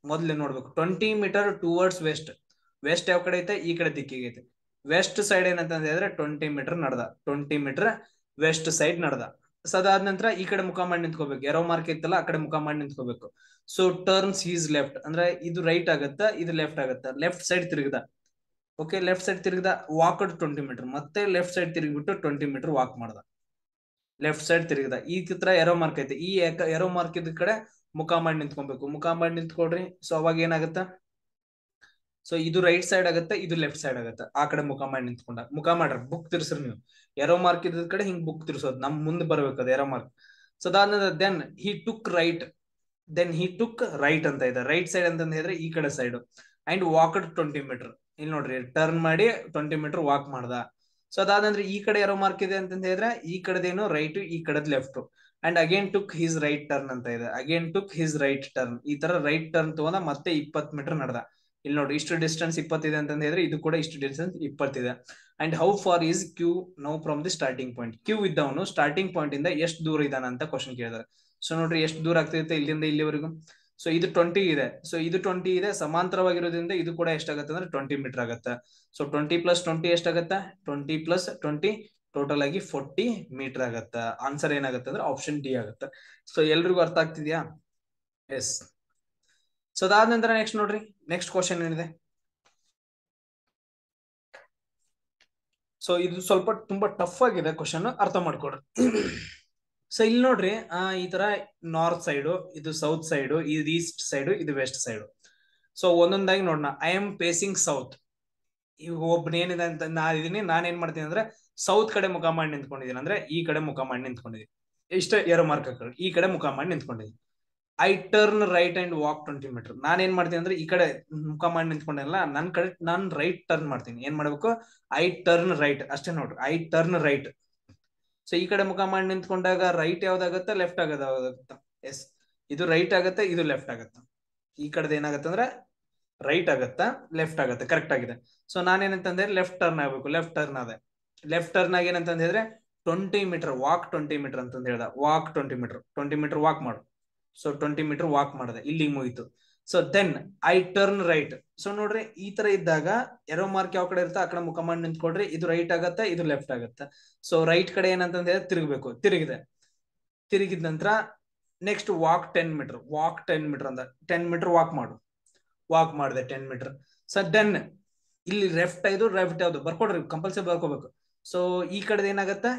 ಮೊದ್ಲೇ ನೋಡ್ಬೇಕು. 20 ಮೀಟರ್ ಟುವರ್ಡ್ಸ್ ವೆಸ್ಟ್. ವೆಸ್ಟ್ ಯಾವ ಕಡೆ ಐತೆ, ಈ ಕಡೆ ದಿಕ್ಕಿಗೆ ಐತೆ. ವೆಸ್ಟ್ ಸೈಡ್ ಏನಂತ ಹೇಳಿದ್ರೆ 20 ಮೀಟರ್ ನಡೆದ, 20 ಮೀಟರ್ ವೆಸ್ಟ್ ಸೈಡ್ ನಡೆದ. ಸೊ ಅದಾದ ನಂತರ ಈ ಕಡೆ ಮುಖ ಮಾಡಿ ನಿಂತ್ಕೋಬೇಕು, ಎರೋ ಮಾರ್ಕ್ ಇತ್ತಲ್ಲ ಆ ಕಡೆ ಮುಖ ಮಾಡಿ ನಿಂತ್ಕೋಬೇಕು. ಸೊ ಟರ್ನ್ಸ್ ಹೀಸ್ ಲೆಫ್ಟ್, ಅಂದ್ರೆ ಇದು ರೈಟ್ ಆಗತ್ತ, ಇದು ಲೆಫ್ಟ್ ಆಗತ್ತ. ಲೆಫ್ಟ್ ಸೈಡ್ ತಿರುಗಿದ, ಓಕೆ, ಲೆಫ್ಟ್ ಸೈಡ್ ತಿರುಗಿದ. ವಾಕ್ಡ್ 20 ಮೀಟರ್, ಮತ್ತೆ ಲೆಫ್ಟ್ ಸೈಡ್ ತಿರುಗಿಬಿಟ್ಟು 20 ಮೀಟರ್ ವಾಕ್ ಮಾಡ್ದ. ಲೆಫ್ಟ್ ಸೈಡ್ ತಿರುಗಿದ. ಈ ಚಿತ್ರ ಎರೋ ಮಾರ್ಕ್ ಐತೆ, ಈ ಎರೋ ಮಾರ್ಕ್ ಇದ್ದ ಕಡೆ ಮುಖ ಮಾಡಿ ನಿಂತ್ಕೊಬೇಕು. ಮುಖ ಮಾಡಿ ನಿಂತ್ಕೊಡ್ರಿ. ಸೊ ಅವಾಗ ಏನಾಗತ್ತ, ಸೊ ಇದು ರೈಟ್ ಸೈಡ್ ಆಗತ್ತೆ, ಇದು ಲೆಫ್ಟ್ ಸೈಡ್ ಆಗತ್ತೆ. ಆ ಕಡೆ ಮುಖ ಮಾಡಿ ನಿಂತ್ಕೊಂಡ ಮುಖ ಮಾಡ್ರಿ, ಬುಕ್ ತಿರ್ಸ್ರಿ ನೀವು. ಎರೋ ಮಾರ್ಕ್ ಇದ್ದ ಕಡೆ ಹಿಂಗ್ ಬುಕ್ ತಿರ್ಸೋದು, ನಮ್ ಮುಂದೆ ಬರ್ಬೇಕು ಅದು ಎರೋ ಮಾರ್ಕ್. ಸೊ ಅದಾದ ದೆನ್ ಹಿ ಟುಕ್ ರೈಟ್, ಅಂತ ಇದೆ. ರೈಟ್ ಸೈಡ್ ಅಂತ ಹೇಳಿದ್ರೆ ಈ ಕಡೆ ಸೈಡ್. And walked 20 metre. ಇಲ್ಲಿ ನೋಡ್ರಿ ಟರ್ನ್ ಮಾಡಿ 20 ಮೀಟರ್ ವಾಕ್ ಮಾಡ್ದ. ಸೊ ಅದಾದಂದ್ರೆ ಈ ಕಡೆ ಎರೋ ಮಾರ್ಕ್ ಇದೆ ಅಂತ ಹೇಳಿದ್ರೆ ಈ ಕಡೆದೇನು ರೈಟ್, ಈ ಕಡೆದ್ left. And again took his right turn ಅಂತ ಇದೆ. Again took his right turn. ಈ ತರ ರೈಟ್ ಟರ್ನ್ ತಗೊಂಡ ಮತ್ತೆ 20 ಮೀಟರ್ ನಡೆದ. ಇಲ್ಲಿ ನೋಡಿ ಇಷ್ಟು ಡಿಸ್ಟೆನ್ಸ್ 20 ಇದೆ ಅಂತ ಹೇಳಿದ್ರೆ ಇದು ಕೂಡ ಇಷ್ಟು ಡಿಸ್ಟೆನ್ಸ್ 20 ಇದೆ. And how far is Q now from the starting point. Q ಇದ್ದವನು ಸ್ಟಾರ್ಟಿಂಗ್ ಪಾಯಿಂಟ್ ಇಂದ ಎಷ್ಟು ದೂರ ಇದ್ದಾನ ಅಂತ ಕ್ವಶನ್ ಕೇಳಿದಾರೆ. ಸೊ ನೋಡ್ರಿ ಎಷ್ಟು ದೂರ ಆಗ್ತಿರುತ್ತೆ ಇಲ್ಲಿಂದ ಇಲ್ಲಿವರೆಗೂ. ಸೊ ಇದು 20 ಇದೆ. ಸೊ ಇದು 20 ಇದೆ, ಸಮಾಂತರವಾಗಿರೋದ್ರಿಂದ ಇದು ಕೂಡ ಎಷ್ಟಾಗುತ್ತೆ ಅಂದ್ರೆ 20 ಮೀಟರ್ ಆಗುತ್ತೆ. ಸೊ 20 + 20 ಎಷ್ಟಾಗತ್ತೆ? 20 + 20 ಟೋಟಲ್ ಆಗಿ 40 ಮೀಟರ್ ಆಗತ್ತೆ. ಆನ್ಸರ್ ಏನಾಗುತ್ತೆ ಅಂದ್ರೆ ಆಪ್ಷನ್ ಡಿ ಆಗುತ್ತೆ. ಸೊ ಎಲ್ರಿಗೂ ಅರ್ಥ ಆಗ್ತಿದ್ಯಾ? ಎಸ್. ಸೊ ಅದಾದ ನಂತರ ನೆಕ್ಸ್ಟ್ ನೋಡ್ರಿ, ನೆಕ್ಸ್ಟ್ ಕ್ವಶನ್ ಏನಿದೆ. ಸೊ ಇದು ಸ್ವಲ್ಪ ತುಂಬಾ ಟಫ್ ಆಗಿದೆ ಕ್ವಶನ್, ಅರ್ಥ ಮಾಡ್ಕೊಡ್ರಿ. ಸೊ ಇಲ್ಲಿ ನೋಡ್ರಿ, ಈ ತರ ನಾರ್ತ್ ಸೈಡು, ಇದು ಸೌತ್ ಸೈಡು, ಇದು ಈಸ್ಟ್ ಸೈಡು, ಇದು ವೆಸ್ಟ್ ಸೈಡು. ಸೊ ಒಂದೊಂದಾಗಿ ನೋಡೋಣ. I am facing south. ಈಗ ಒಬ್ಬನ ಏನಿದೆ ಅಂತ ನಾನ್ ಏನ್ ಮಾಡ್ತೀನಿ ಅಂದ್ರೆ ಸೌತ್ ಕಡೆ ಮುಖ ಮಾಡಿ ನಿಂತ್ಕೊಂಡಿದ್ದೀನಿ, ಅಂದ್ರೆ ಈ ಕಡೆ ಮುಖ ಮಾಡಿ ನಿಂತ್ಕೊಂಡಿದ್ದೀನಿ. ಇಷ್ಟ ಏರೋ ಮಾರ್ಕ್ ಹಾಕೊಳ್ಳಿ, ಈ ಕಡೆ ಮುಖ ಮಾಡಿ ನಿಂತ್ಕೊಂಡಿದ್ದೀನಿ. I turn right and walk 20 metre. ನಾನು ಏನ್ ಮಾಡ್ತೀನಿ ಅಂದ್ರೆ ಈ ಕಡೆ ಮುಖ ಮಾಡಿ ನಿಂತ್ಕೊಂಡಿಲ್ಲ, ನನ್ ಕಡೆ ನಾನು ರೈಟ್ ಟರ್ನ್ ಮಾಡ್ತೀನಿ. ಏನ್ ಮಾಡ್ಬೇಕು? ಐ ಟರ್ನ್ ರೈಟ್, ಅಷ್ಟೇ ನೋಡ್ರಿ, ಐ ಟರ್ನ್ ರೈಟ್. ಸೊ ಈ ಕಡೆ ಮುಖ ಮಾಡಿ ನಿಂತ್ಕೊಂಡಾಗ ರೈಟ್ ಯಾವ್ದಾಗತ್ತೆ, ಲೆಫ್ಟ್ ಆಗೋದಾಗತ್ತ? ಎಸ್, ಇದು ರೈಟ್ ಆಗತ್ತೆ, ಇದು ಲೆಫ್ಟ್ ಆಗತ್ತ. ಈ ಕಡೆದ ಏನಾಗತ್ತೆ ಅಂದ್ರೆ ರೈಟ್ ಆಗತ್ತಾ, ಲೆಫ್ಟ್ ಆಗತ್ತೆ, ಕರೆಕ್ಟ್ ಆಗಿದೆ. ಸೊ ನಾನೇನಂತಂದ್ರೆ ಲೆಫ್ಟ್ ಟರ್ನ್ ಆಗ್ಬೇಕು, ಲೆಫ್ಟ್ ಟರ್ನ್ ಅದೇ. ಲೆಫ್ಟ್ ಟರ್ನ್ ಆಗಿ ಏನಂತ ಹೇಳಿದ್ರೆ 20 ಮೀಟರ್ ವಾಕ್ 20 ಮೀಟರ್ ಅಂತಂದ ಹೇಳ್ದ. ವಾಕ್ 20 ಮೀಟರ್, 20 ಮೀಟರ್ ವಾಕ್ ಮಾಡು. ಸೊ 20 ಮೀಟರ್ ವಾಕ್ ಮಾಡಿದೆ, ಇಲ್ಲಿಗೆ ಮುಗೀತು. So then I turn right. So ನೋಡ್ರಿ, ಈ ತರ ಇದ್ದಾಗ ಎರೋ ಮಾರ್ಕ್ ಯಾವ ಕಡೆ ಇರುತ್ತೆ ಆ ಕಡೆ ಮುಖ ಮಾಡಿ ನಿಂತ್ಕೊಡ್ರಿ. ಇದು ರೈಟ್ ಆಗತ್ತೆ, ಇದು ಲೆಫ್ಟ್ ಆಗತ್ತೆ. ಸೊ ರೈಟ್ ಕಡೆ ಏನಂತ ಹೇಳಿದ್ರೆ ತಿರುಗಬೇಕು, ತಿರುಗಿದೆ. ತಿರುಗಿದ ನಂತರ next walk 10 metre, walk 10 metre ಅಂತ 10 ಮೀಟರ್ ವಾಕ್ ಮಾಡು. ವಾಕ್ ಮಾಡಿದೆ 10 ಮೀಟರ್. ಸೊ ದೆನ್ ಇಲ್ಲಿ ಲೆಫ್ಟ್ ಇದು ಲೆಫ್ಟ್ ಯಾವ್ದು ಬರ್ಕೊಡ್ರಿ, ಕಂಪಲ್ಸರಿ ಬರ್ಕೋಬೇಕು. ಸೊ ಈ ಕಡೆದ ಏನಾಗತ್ತೆ,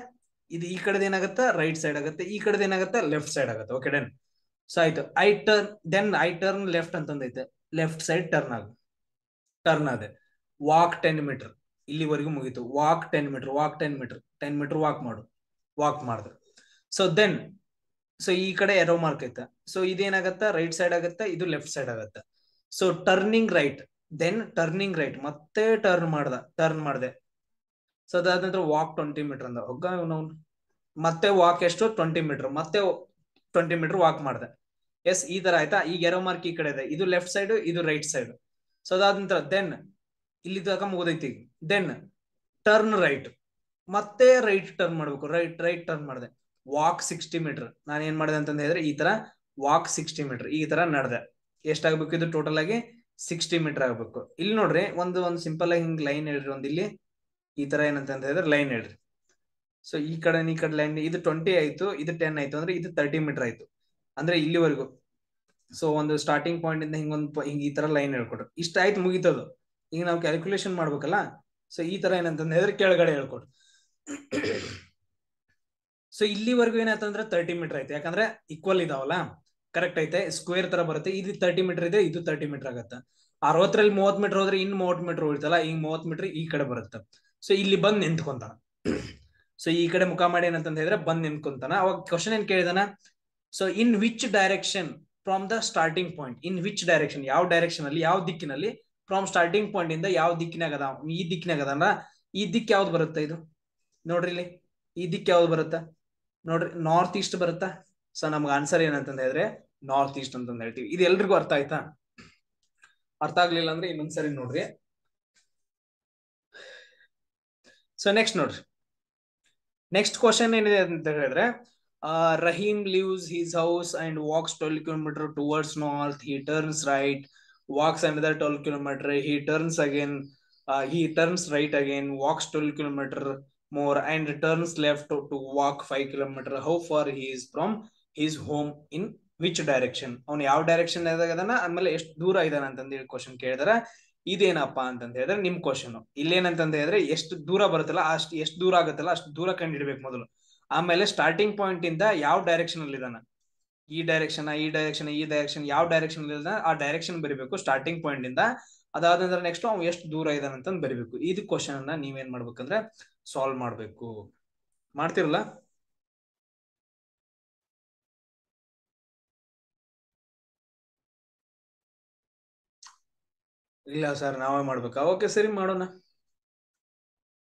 ಇದು ಈ ಕಡೆದ ಏನಾಗತ್ತೆ ರೈಟ್ ಸೈಡ್ ಆಗುತ್ತೆ, ಈ ಕಡೆದ ಏನಾಗತ್ತೆ ಲೆಫ್ಟ್ ಸೈಡ್ ಆಗುತ್ತೆ. Okay done. ಸೊ ಆಯ್ತು. I turn, then I turn left ಅಂತಂದೈತೆ, ಲೆಫ್ಟ್ ಸೈಡ್ ಟರ್ನ್ ಆಗ, ಟರ್ನ್ ಅದೇ. ವಾಕ್ 10 ಮೀಟರ್, ಇಲ್ಲಿವರೆಗೂ ಮುಗೀತು. Walk 10 metre, walk 10 metre, 10 metre walk ಮಾಡು. ವಾಕ್ ಮಾಡಿದೆ. ಸೊ ದೆನ್ ಸೊ ಈ ಕಡೆ ಎರೋ ಮಾರ್ಕ್ ಐತೆ. ಸೊ ಇದೇನಾಗತ್ತ ರೈಟ್ ಸೈಡ್ ಆಗತ್ತೆ, ಇದು ಲೆಫ್ಟ್ ಸೈಡ್ ಆಗತ್ತೆ. So turning right, then turning right, ಮತ್ತೆ ಟರ್ನ್ ಮಾಡ್ದೆ. ಸೊ ಅದಾದ ನಂತರ ವಾಕ್ 20 ಮೀಟರ್ ಅಂದ. ಹೋಗ ಮತ್ತೆ ವಾಕ್ ಎಷ್ಟು 20 ಮೀಟರ್, ಮತ್ತೆ 20 ಮೀಟರ್ ವಾಕ್ ಮಾಡಿದೆ. ಎಸ್, ಈ ತರ ಆಯ್ತಾ. ಈಗ ಎರೋ ಮಾರ್ಕ್ ಈ ಕಡೆ ಇದೆ, ಇದು ಲೆಫ್ಟ್ ಸೈಡ್, ಇದು ರೈಟ್ ಸೈಡ್. ಸೊ ಅದಾದ ನಂತರ ದೆನ್ ಇಲ್ಲಿ ತನಕ ಮುಗಿದೈತಿ. ದೆನ್ ಟರ್ನ್ ರೈಟ್, ಮತ್ತೆ ರೈಟ್ ಟರ್ನ್ ಮಾಡ್ಬೇಕು, ರೈಟ್ ಟರ್ನ್ ಮಾಡಿದೆ. Walk 60 metre. ನಾನು ಏನ್ ಮಾಡಿದೆ ಅಂತಂದ ಹೇಳಿದ್ರೆ ಈ ತರ ವಾಕ್ 60 ಮೀಟರ್ ಈ ತರ ನಡೆದೆ. ಎಷ್ಟಾಗ್ಬೇಕು ಇದು ಟೋಟಲ್ ಆಗಿ 60 ಮೀಟರ್ ಆಗ್ಬೇಕು. ಇಲ್ಲಿ ನೋಡ್ರಿ, ಒಂದು ಸಿಂಪಲ್ ಆಗಿ ಹಿಂಗ್ ಲೈನ್ ಹೇಳ್ರಿ, ಒಂದ್ ಇಲ್ಲಿ ಈ ತರ ಏನಂತ ಹೇಳಿದ್ರೆ ಲೈನ್ ಹೇಳ್ರಿ. ಸೊ ಈ ಕಡೆ ಲೈನ್, ಇದು 20 ಆಯ್ತು, ಇದು 10 ಆಯ್ತು, ಅಂದ್ರೆ ಇದು 30 ಮೀಟರ್ ಆಯ್ತು, ಅಂದ್ರೆ ಇಲ್ಲಿವರೆಗೂ. ಸೊ ಒಂದು ಸ್ಟಾರ್ಟಿಂಗ್ ಪಾಯಿಂಟ್ ಇಂದ ಹಿಂಗ್ ಈ ತರ ಲೈನ್ ಹೇಳ್ಕೊಟ್ರು, ಇಷ್ಟ ಆಯ್ತು, ಮುಗಿತದು. ಈಗ ನಾವು ಕ್ಯಾಲ್ಕುಲೇಷನ್ ಮಾಡ್ಬೇಕಲ್ಲ. ಸೊ ಈ ತರ ಏನಂತ ಹೇಳಿದ್ರೆ ಕೆಳಗಡೆ ಹೇಳ್ಕೊಟ್ರು. ಸೊ ಇಲ್ಲಿವರೆಗೂ ಏನಾಯ್ತಂದ್ರೆ 30 ಮೀಟರ್ ಐತೆ, ಯಾಕಂದ್ರೆ ಈಕ್ವಲ್ ಇದಾವಲ್ಲ, ಕರೆಕ್ಟ್ ಐತೆ, ಸ್ಕ್ವೇರ್ ತರ ಬರುತ್ತೆ. ಇದು 30 ಮೀಟರ್ ಇದೆ, ಇದು 30 ಮೀಟರ್ ಆಗತ್ತೆ. 60ರಲ್ಲಿ 30 ಮೀಟರ್ ಹೋದ್ರೆ ಇನ್ 30 ಮೀಟರ್ ಉಳಿತಲ್ಲ, ಈಗ 30 ಮೀಟರ್ ಈ ಕಡೆ ಬರುತ್ತೆ. ಸೊ ಇಲ್ಲಿ ಬಂದ್ ನಿಂತ್ಕೊಂತಾನ. ಸೊ ಈ ಕಡೆ ಮುಖ ಮಾಡಿ ಏನಂತ ಹೇಳಿದ್ರೆ ಬಂದ್ ನಿಂತ್ಕೊಂತಾನ. ಅವಾಗ ಕ್ವಶನ್ ಏನ್ ಕೇಳಿದಾನ, so in which direction from the starting point, in which direction, ಯಾವ ಡೈರೆಕ್ಷನ್ ಅಲ್ಲಿ, ಯಾವ ದಿಕ್ಕಿನಲ್ಲಿ, ಫ್ರಮ್ ಸ್ಟಾರ್ಟಿಂಗ್ ಪಾಯಿಂಟ್ ಇಂದ ಯಾವ ದಿಕ್ಕಿನಾಗ ಅದ, ಈ ದಿಕ್ಕಿನಾಗ ಅದ. ಈ ದಿಕ್ ಯಾವ್ದು ಬರುತ್ತೆ ಇದು ನೋಡ್ರಿ, ಇಲ್ಲಿ ಈ ದಿಕ್ ಯಾವ್ದು ಬರುತ್ತಾ ನೋಡ್ರಿ, ನಾರ್ತ್ ಈಸ್ಟ್ ಬರುತ್ತಾ. ಸೊ ನಮ್ಗೆ ಆನ್ಸರ್ ಏನಂತ ಹೇಳಿದ್ರೆ ನಾರ್ತ್ ಈಸ್ಟ್ ಅಂತಂದ್ ಹೇಳ್ತೀವಿ. ಇದು ಎಲ್ರಿಗೂ ಅರ್ಥ ಆಯ್ತಾ? ಅರ್ಥ ಆಗ್ಲಿಲ್ಲ ಅಂದ್ರೆ ಇನ್ನೊಂದ್ಸರಿ ನೋಡ್ರಿ. ಸೊ ನೆಕ್ಸ್ಟ್ ನೋಡ್ರಿ, ನೆಕ್ಸ್ಟ್ ಕ್ವಶನ್ ಏನಿದೆ ಅಂತ ಹೇಳಿದ್ರೆ, Rahim leaves his house and walks 12 kilometre towards north. He turns right, walks another 12 kilometre. He turns again, he turns right again, walks 12 kilometer more and turns left to walk 5 kilometer. How far he is from his home in which direction? ಅವನು ಯಾವ direction ಅದನ್ನ, ಆಮೇಲೆ ಎಷ್ಟು ದೂರ ಇದಾನ ಅಂತಂದ ಹೇಳಿ question ಕೇಳಿದಾರೆ. ಇದೇನಪ್ಪಾ ಅಂತಂದ ಹೇಳಿದ್ರೆ ನಿಮ್ ಕ್ವಶನ್ ಇಲ್ಲಿ ಏನಂತಂದ ಹೇಳಿದ್ರೆ ಎಷ್ಟು ದೂರ ಬರುತ್ತಲ್ಲ ಅಷ್ಟು, ಎಷ್ಟು ದೂರ ಆಗುತ್ತಲ್ಲ ಅಷ್ಟು ದೂರ ಕಂಡಿಡ್ಬೇಕು ಮೊದಲು. ಆಮೇಲೆ ಸ್ಟಾರ್ಟಿಂಗ್ ಪಾಯಿಂಟ್ ಇಂದ ಯಾವ ಡೈರೆಕ್ಷನ್ ಅಲ್ಲಿ ಇದಾನ, ಈ ಡೈರೆಕ್ಷನ್, ಈ ಡೈರೆಕ್ಷನ್, ಈ ಡೈರೆಕ್ಷನ್, ಯಾವ ಡೈರೆಕ್ಷನ್ ಇದಾನ ಆ ಡೈರೆಕ್ಷನ್ ಬರಿಬೇಕು ಸ್ಟಾರ್ಟಿಂಗ್ ಪಾಯಿಂಟ್ ಇಂದ. ಅದಾದ ನಂತರ ನೆಕ್ಸ್ಟ್ ಅವ್ನು ಎಷ್ಟು ದೂರ ಇದಾನ ಅಂತ ಬರಿಬೇಕು. ಇದು ಕ್ವಶನ್ ಅನ್ನ ನೀವೇನ್ ಮಾಡ್ಬೇಕಂದ್ರೆ ಸಾಲ್ವ್ ಮಾಡ್ಬೇಕು. ಮಾಡ್ತಿರಲ್ಲ? ಇಲ್ಲ ಸರ್ ನಾವೇ ಮಾಡ್ಬೇಕಾ? ಓಕೆ ಸರಿ, ಮಾಡೋಣ.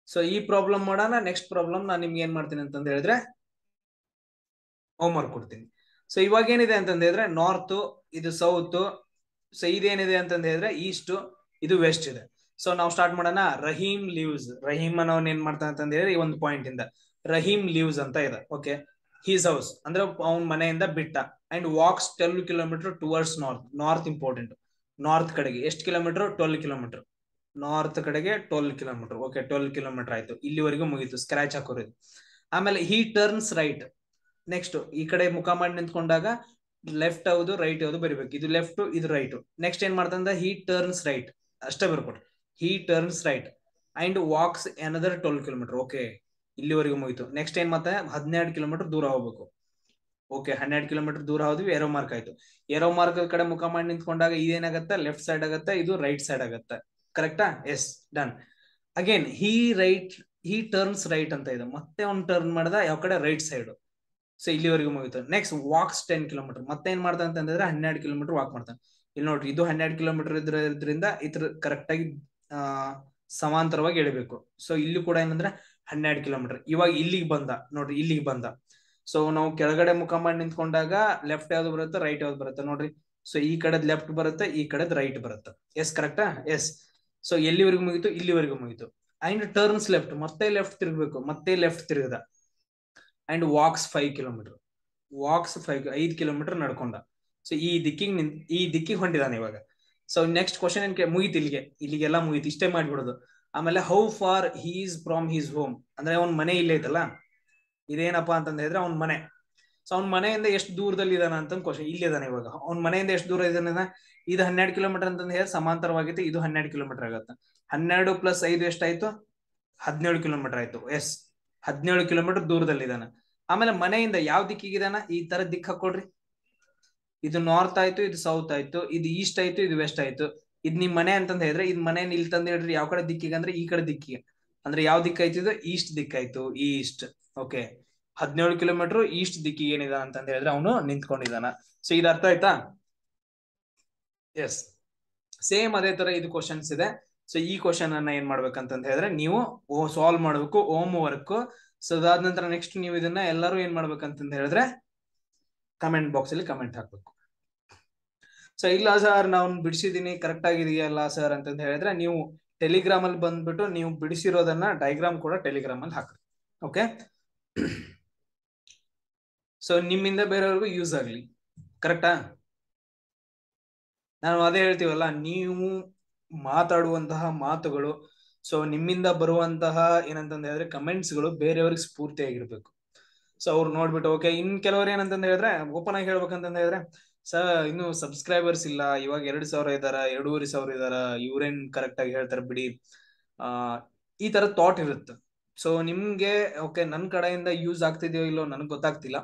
ಸೊ ಈ ಪ್ರಾಬ್ಲಮ್ ಮಾಡೋಣ. ನೆಕ್ಸ್ಟ್ ಪ್ರಾಬ್ಲಮ್ ನಾನು ನಿಮ್ಗೆ ಏನ್ ಮಾಡ್ತೀನಿ ಅಂತಂದ ಹೇಳಿದ್ರೆ ಹೋಮ್ ವರ್ಕ್ ಕೊಡ್ತೀನಿ. ಸೊ ಇವಾಗ ಏನಿದೆ ಅಂತಂದ ಹೇಳಿದ್ರೆ ನಾರ್ತ್, ಇದು ಸೌತ್. ಸೊ ಇದೇನಿದೆ ಅಂತಂದ ಹೇಳಿದ್ರೆ ಈಸ್ಟ್, ಇದು ವೆಸ್ಟ್ ಇದೆ. ಸೊ ನಾವು ಸ್ಟಾರ್ಟ್ ಮಾಡೋಣ. ರಹೀಮ್ ಲೀವ್ಸ್. ರಹೀಮ್ ಅನ್ನೋನ್ ಏನ್ ಮಾಡ್ತಾನೆ ಅಂತ ಹೇಳಿದ್ರೆ ಈ ಒಂದು ಪಾಯಿಂಟ್ ಇಂದ ರಹೀಮ್ ಲೀವ್ಸ್ ಅಂತ ಇದೆ. ಓಕೆ, ಹೀಸ್ ಹೌಸ್ ಅಂದ್ರೆ ಅವನ್ ಮನೆಯಿಂದ ಬಿಟ್ಟ. And walks 12 kilometre towards north. North important. North ಕಡೆಗೆ ಎಷ್ಟು ಕಿಲೋಮೀಟರ್? 12 ಕಿಲೋಮೀಟರ್. ನಾರ್ತ್ ಕಡೆಗೆ 12 ಕಿಲೋಮೀಟರ್. ಓಕೆ, 12 ಕಿಲೋಮೀಟರ್ ಆಯ್ತು, ಇಲ್ಲಿವರೆಗೂ ಮುಗೀತು, ಸ್ಕ್ರಾಚ್ ಹಾಕೋರಿದ್ದು. ಆಮೇಲೆ ಹಿ ಟರ್ನ್ಸ್ ರೈಟ್. ನೆಕ್ಸ್ಟ್ ಈ ಕಡೆ ಮುಖ ಮಾಡಿ ನಿಂತ್ಕೊಂಡಾಗ ಲೆಫ್ಟ್ ಯಾವುದು ರೈಟ್ ಯಾವುದು ಬರಿಬೇಕು. ಇದು ಲೆಫ್ಟ್, ಇದು ರೈಟ್. ನೆಕ್ಸ್ಟ್ ಏನ್ ಮಾಡ್ತಂದ ಹಿ ಟರ್ನ್ಸ್ ರೈಟ್ ಅಷ್ಟೇ ಬರ್ಕೊಟ್ರಿ. He turns right and walks another 12 kilometre. Okay, ಇಲ್ಲಿವರೆಗೂ ಮುಗಿತು. ನೆಕ್ಸ್ಟ್ ಏನ್ ಮತ್ತೆ 12 ಕಿಲೋಮೀಟರ್ ದೂರ ಹೋಗ್ಬೇಕು. ಓಕೆ, 12 ಕಿಲೋಮೀಟರ್ ದೂರ ಹೋದ್ವಿ, ಏರೋ ಮಾರ್ಕ್ ಆಯ್ತು. ಏರೋ ಮಾರ್ಕ್ ಕಡೆ ಮುಖ ಮಾಡಿ ನಿಂತ್ಕೊಂಡಾಗ ಇದೇನಾಗತ್ತೆ? ಲೆಫ್ಟ್ ಸೈಡ್ ಆಗತ್ತೆ, ಇದು ರೈಟ್ ಸೈಡ್ ಆಗತ್ತೆ. ಕರೆಕ್ಟಾ? Yes, done. Again he turns right ಅಂತ ಇದೆ. ಮತ್ತೆ ಅವ್ನು ಟರ್ನ್ ಮಾಡ್ದ ಯಾವ ಕಡೆ? Right side. ಸೊ ಇಲ್ಲಿವರೆಗೂ ಮುಗಿತು. Next walks 10 kilometre. ಮತ್ತೆ ಏನ್ ಮಾಡ್ತಾನೆ ಅಂತಂದ್ರೆ 12 ಕಿಲೋಮೀಟರ್ ವಾಕ್ ಮಾಡ್ತಾನೆ. ಇಲ್ಲಿ ನೋಡ್ರಿ, ಇದು 12 ಕಿಲೋಮೀಟರ್ ಇದ್ರಿಂದ ಇದ್ರ ಕರೆಕ್ಟ್ ಆಗಿ ಸಮಾಂತರವಾಗಿ ಎಳಿಬೇಕು. ಸೊ ಇಲ್ಲಿ ಕೂಡ ಏನಂದ್ರೆ 12 ಕಿಲೋಮೀಟರ್. ಇವಾಗ ಇಲ್ಲಿಗೆ ಬಂದ ನೋಡ್ರಿ, ಇಲ್ಲಿಗೆ ಬಂದ. ಸೊ ನಾವು ಕೆಳಗಡೆ ಮುಖ ಮಾಡಿ ನಿಂತ್ಕೊಂಡಾಗ ಲೆಫ್ಟ್ ಯಾವ್ದು ಬರುತ್ತೆ, ರೈಟ್ ಯಾವ್ದು ಬರುತ್ತೆ ನೋಡ್ರಿ. ಸೊ ಈ ಕಡೆದ್ ಲೆಫ್ಟ್ ಬರುತ್ತೆ, ಈ ಕಡೆದ್ ರೈಟ್ ಬರುತ್ತೆ. ಎಸ್, ಕರೆಕ್ಟಾ? ಎಸ್. ಸೊ ಎಲ್ಲಿವರೆಗೂ ಮುಗಿತು? ಇಲ್ಲಿವರೆಗೂ ಮುಗಿತು. ಅಂಡ್ ಟರ್ನ್ಸ್ ಲೆಫ್ಟ್, ಮತ್ತೆ ಲೆಫ್ಟ್ ತಿರ್ಗಬೇಕು, ಮತ್ತೆ ಲೆಫ್ಟ್ ತಿರುಗದ. And walks 5 kilometre. Walks 5 kilometre ನಡ್ಕೊಂಡ. ಸೊ ಈ ದಿಕ್ಕಿಗೆ ಹೊಂಟಿದಾನೆ ಇವಾಗ. ಸೊ ನೆಕ್ಸ್ಟ್ ಕ್ವಶನ್ ಏನ್ ಮುಗೀತು, ಇಲ್ಲಿಗೆಲ್ಲ ಮುಗೀತು, ಇಷ್ಟೇ ಮಾಡ್ಬಿಡೋದು. ಆಮೇಲೆ how far he is from his home ಅಂದ್ರೆ ಅವ್ನ ಮನೆ ಇಲ್ಲೇ ಐತಲ್ಲ, ಇದೇನಪ್ಪಾ ಅಂತಂದ ಹೇಳಿದ್ರೆ ಅವ್ನ ಮನೆ. ಸೊ ಅವ್ನ ಮನೆಯಿಂದ ಎಷ್ಟು ದೂರದಲ್ಲಿ ಇದಾನ ಅಂತ ಕ್ವಶನ್. ಇಲ್ಲಿದಾನೆ ಇವಾಗ. ಅವ್ನ ಮನೆಯಿಂದ ಎಷ್ಟು ದೂರ ಇದಾನ? ಇದು 12 ಕಿಲೋಮೀಟರ್ ಅಂತಂದ ಹೇಳಿ ಸಮಾಂತರವಾಗೈತೆ. ಇದು 12 ಕಿಲೋಮೀಟರ್ ಆಗತ್ತೆ. 12 + 5 ಎಷ್ಟಾಯ್ತು? 17 ಕಿಲೋಮೀಟರ್ ಆಯ್ತು. ಎಸ್, 17 ಕಿಲೋಮೀಟರ್ ದೂರದಲ್ಲಿ ಇದಾನ. ಆಮೇಲೆ ಮನೆಯಿಂದ ಯಾವ ದಿಕ್ಕಿಗಿದಾನ? ಈ ತರ ದಿಕ್ಕು ಹಾಕೊಡ್ರಿ. ಇದು ನಾರ್ತ್ ಆಯ್ತು, ಇದು ಸೌತ್ ಆಯ್ತು, ಇದು ಈಸ್ಟ್ ಆಯ್ತು, ಇದು ವೆಸ್ಟ್ ಆಯ್ತು. ಇದ್ ನಿಮ್ ಮನೆ ಅಂತಂದ ಹೇಳಿದ್ರೆ ಇದ್ ಮನೆ ಇಲ್ಲಿ ತಂದ ಹೇಳ್ರಿ ಯಾವ ಕಡೆ ದಿಕ್ಕಿಗೆ ಅಂದ್ರೆ ಈ ಕಡೆ ದಿಕ್ಕಿಗೆ. ಅಂದ್ರೆ ಯಾವ ದಿಕ್ಕಾಯ್ತು? ಇದು ಈಸ್ಟ್ ದಿಕ್ಕಾಯ್ತು, ಈಸ್ಟ್. ಓಕೆ, 17 ಕಿಲೋಮೀಟರ್ ಈಸ್ಟ್ ದಿಕ್ಕಿಗೆ ಏನಿದಾನ ಅಂತಂದ ಹೇಳಿದ್ರೆ ಅವನು ನಿಂತ್ಕೊಂಡಿದಾನ. ಸೊ ಇದು ಅರ್ಥ ಆಯ್ತಾ? ಎಸ್, ಸೇಮ್ ಅದೇ ತರ ಇದು ಕ್ವಶನ್ಸ್ ಇದೆ. ಸೊ ಈ ಕ್ವಶನ್ ಅನ್ನ ಏನ್ ಮಾಡ್ಬೇಕಂತಂದ ಹೇಳಿದ್ರೆ ನೀವು ಸಾಲ್ವ್ ಮಾಡ್ಬೇಕು, ಹೋಮ್ ವರ್ಕ್. ಸೊ ಅದಾದ ನಂತರ ನೆಕ್ಸ್ಟ್ ನೀವು ಇದನ್ನ ಎಲ್ಲರೂ ಏನ್ ಮಾಡ್ಬೇಕಂತಂದ ಹೇಳಿದ್ರೆ ಕಮೆಂಟ್ ಬಾಕ್ಸ್ ಅಲ್ಲಿ ಕಮೆಂಟ್ ಹಾಕ್ಬೇಕು. ಸೊ ಇಲ್ಲ ಸರ್ ನಾವು ಬಿಡಿಸಿದೀನಿ ಕರೆಕ್ಟ್ ಆಗಿದೆಯಲ್ಲ ಸರ್ ಅಂತಂದ ಹೇಳಿದ್ರೆ ನೀವು ಟೆಲಿಗ್ರಾಮ್ ಅಲ್ಲಿ ಬಂದ್ಬಿಟ್ಟು ನೀವು ಬಿಡಿಸಿರೋದನ್ನ ಡೈಗ್ರಾಮ್ ಕೂಡ ಟೆಲಿಗ್ರಾಮ್ ಅಲ್ಲಿ ಹಾಕ್ರಿ. ಓಕೆ, ಸೊ ನಿಮ್ಮಿಂದ ಬೇರೆಯವ್ರಿಗೂ ಯೂಸ್ ಆಗ್ಲಿ. ಕರೆಕ್ಟಾ? ನಾನು ಅದೇ ಹೇಳ್ತೀವಲ್ಲ, ನೀವು ಮಾತಾಡುವಂತಹ ಮಾತುಗಳು, ಸೊ ನಿಮ್ಮಿಂದ ಬರುವಂತಹ ಏನಂತಂದ ಹೇಳಿದ್ರೆ ಕಮೆಂಟ್ಸ್ಗಳು ಬೇರೆಯವ್ರಿಗೆ ಸ್ಫೂರ್ತಿಯಾಗಿರ್ಬೇಕು. ಸೊ ಅವ್ರು ನೋಡ್ಬಿಟ್ಟು ಓಕೆ. ಇನ್ ಕೆಲವ್ರು ಏನಂತಂದ ಹೇಳಿದ್ರೆ ಓಪನ್ ಆಗಿ ಹೇಳ್ಬೇಕಂತಂದ ಹೇಳಿದ್ರೆ ಸರ್ ಇನ್ನು ಸಬ್ಸ್ಕ್ರೈಬರ್ಸ್ ಇಲ್ಲ, ಇವಾಗ 2,000 ಇದಾರ, 2,500 ಇದಾರ, ಇವ್ರೇನ್ ಕರೆಕ್ಟ್ ಆಗಿ ಹೇಳ್ತಾರೆ ಬಿಡಿ, ಈ ತರ ಥಾಟ್ ಇರುತ್ತೆ. ಸೊ ನಿಮ್ಗೆ ಓಕೆ ನನ್ ಕಡೆಯಿಂದ ಯೂಸ್ ಆಗ್ತಿದೆಯೋ ಇಲ್ಲೋ ನನ್ಗೆ ಗೊತ್ತಾಗ್ತಿಲ್ಲ.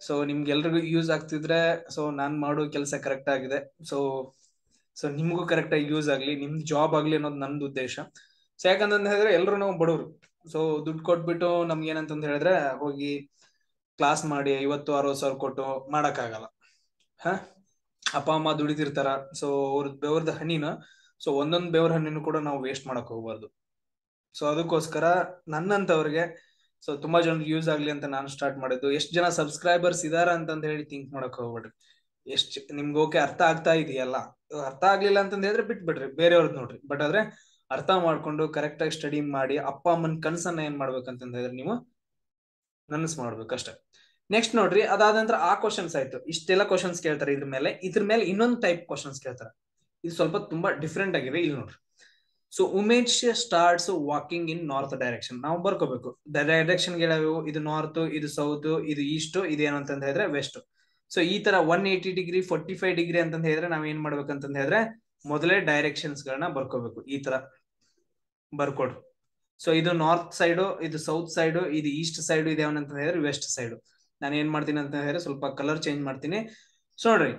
ಸೊ ನಿಮ್ಗೆಲ್ರಿಗೂ ಯೂಸ್ ಆಗ್ತಿದ್ರೆ ಸೊ ನಾನ್ ಮಾಡೋ ಕೆಲಸ ಕರೆಕ್ಟ್ ಆಗಿದೆ. ಸೊ ನಿಮ್ಗೂ ಕರೆಕ್ಟ್ ಆಗಿ ಯೂಸ್ ಆಗ್ಲಿ, ನಿಮ್ ಜಾಬ್ ಆಗ್ಲಿ ಅನ್ನೋದು ನಂದು ಉದ್ದೇಶ. ಸೊ ಯಾಕಂತಂದ ಹೇಳಿದ್ರೆ ಎಲ್ರು ನಾವು ಬಡವರು. ಸೊ ದುಡ್ಡು ಕೊಟ್ಬಿಟ್ಟು ನಮ್ಗೆ ಏನಂತಂದ ಹೇಳಿದ್ರೆ ಹೋಗಿ ಕ್ಲಾಸ್ ಮಾಡಿ 50,000-60,000 ಕೊಟ್ಟು ಮಾಡಕ್ ಆಗಲ್ಲ. ಅಪ್ಪ ಅಮ್ಮ ದುಡಿತಿರ್ತಾರ. ಸೊ ಅವ್ರ ಬೆವರ್ದ ಹಣ್ಣಿನ ಸೊ ಒಂದೊಂದ್ ಬೆವರ್ ಹಣ್ಣಿನ ಕೂಡ ನಾವು ವೇಸ್ಟ್ ಮಾಡಕ್ ಹೋಗ್ಬಾರ್ದು. ಸೊ ಅದಕ್ಕೋಸ್ಕರ ನನ್ನಂತವ್ರಿಗೆ ಸೊ ತುಂಬಾ ಜನರಿಗೆ ಯೂಸ್ ಆಗ್ಲಿ ಅಂತ ನಾನು ಸ್ಟಾರ್ಟ್ ಮಾಡಿದ್ದು. ಎಷ್ಟು ಜನ ಸಬ್ಸ್ಕ್ರೈಬರ್ಸ್ ಇದಾರ ಅಂತಂದ ಹೇಳಿ ಥಿಂಕ್ ಮಾಡಕ್ ಹೋಗ್ಬೇಡ್ರಿ. ನಿಮ್ಗೆ ಓಕೆ ಅರ್ಥ ಆಗ್ತಾ ಇದೆಯಲ್ಲ, ಅರ್ಥ ಆಗ್ಲಿಲ್ಲ ಅಂತಂದ ಹೇಳಿದ್ರೆ ಬಿಟ್ಬಿಡ್ರಿ, ಬೇರೆಯವ್ರದ್ ನೋಡ್ರಿ. ಬಟ್ ಆದ್ರೆ ಅರ್ಥ ಮಾಡ್ಕೊಂಡು ಕರೆಕ್ಟ್ ಆಗಿ ಸ್ಟಡಿ ಮಾಡಿ ಅಪ್ಪ ಅಮ್ಮನ ಕನ್ಸನ್ನ ಏನ್ ಮಾಡ್ಬೇಕಂತಂದ ಹೇಳಿದ್ರೆ ನೀವು ನನಸ್ ಮಾಡ್ಬೇಕು ಅಷ್ಟೇ. ನೆಕ್ಸ್ಟ್ ನೋಡ್ರಿ, ಅದಾದ ನಂತರ ಆ ಕ್ವಶನ್ಸ್ ಆಯ್ತು. ಇಷ್ಟೆಲ್ಲ ಕ್ವಶನ್ಸ್ ಕೇಳ್ತಾರೆ. ಇದ್ರ ಮೇಲೆ ಇನ್ನೊಂದು ಟೈಪ್ ಕ್ವಶನ್ಸ್ ಕೇಳ್ತಾರೆ. ಇದು ಸ್ವಲ್ಪ ತುಂಬಾ ಡಿಫ್ರೆಂಟ್ ಆಗಿದೆ. ಇಲ್ಲಿ ನೋಡ್ರಿ, so Umesh starts walking in north direction. ನಾವು ಬರ್ಕೋಬೇಕು ಡೈರೆಕ್ಷನ್ ಗೆಳವು. ಇದು ನಾರ್ತ್, ಇದು ಸೌತ್, ಇದು ಈಸ್ಟ್, ಇದೇನು ಅಂತಂದ ಹೇಳಿದ್ರೆ ವೆಸ್ಟ್. ಸೊ ಈ ತರ 180 ಡಿಗ್ರಿ 45 ಡಿಗ್ರಿ ಅಂತಂದ ಹೇಳಿದ್ರೆ ನಾವ್ ಏನ್ ಮಾಡ್ಬೇಕಂತಂದ ಹೇಳಿದ್ರೆ ಮೊದಲೇ ಡೈರೆಕ್ಷನ್ಸ್ ಗಳನ್ನ ಬರ್ಕೋಬೇಕು. ಈ ತರ ಬರ್ಕೊಡ್ರಿ. ಸೊ ಇದು ನಾರ್ತ್ ಸೈಡ್, ಇದು ಸೌತ್ ಸೈಡ್, ಇದು ಈಸ್ಟ್ ಸೈಡ್, ಇದೆ ಅಂತ ಹೇಳಿದ್ರೆ ವೆಸ್ಟ್ ಸೈಡ್. ನಾನು ಏನ್ ಮಾಡ್ತೀನಿ ಅಂತ ಹೇಳಿದ್ರೆ ಸ್ವಲ್ಪ ಕಲರ್ ಚೇಂಜ್ ಮಾಡ್ತೀನಿ. ಸೊ ನೋಡ್ರಿ,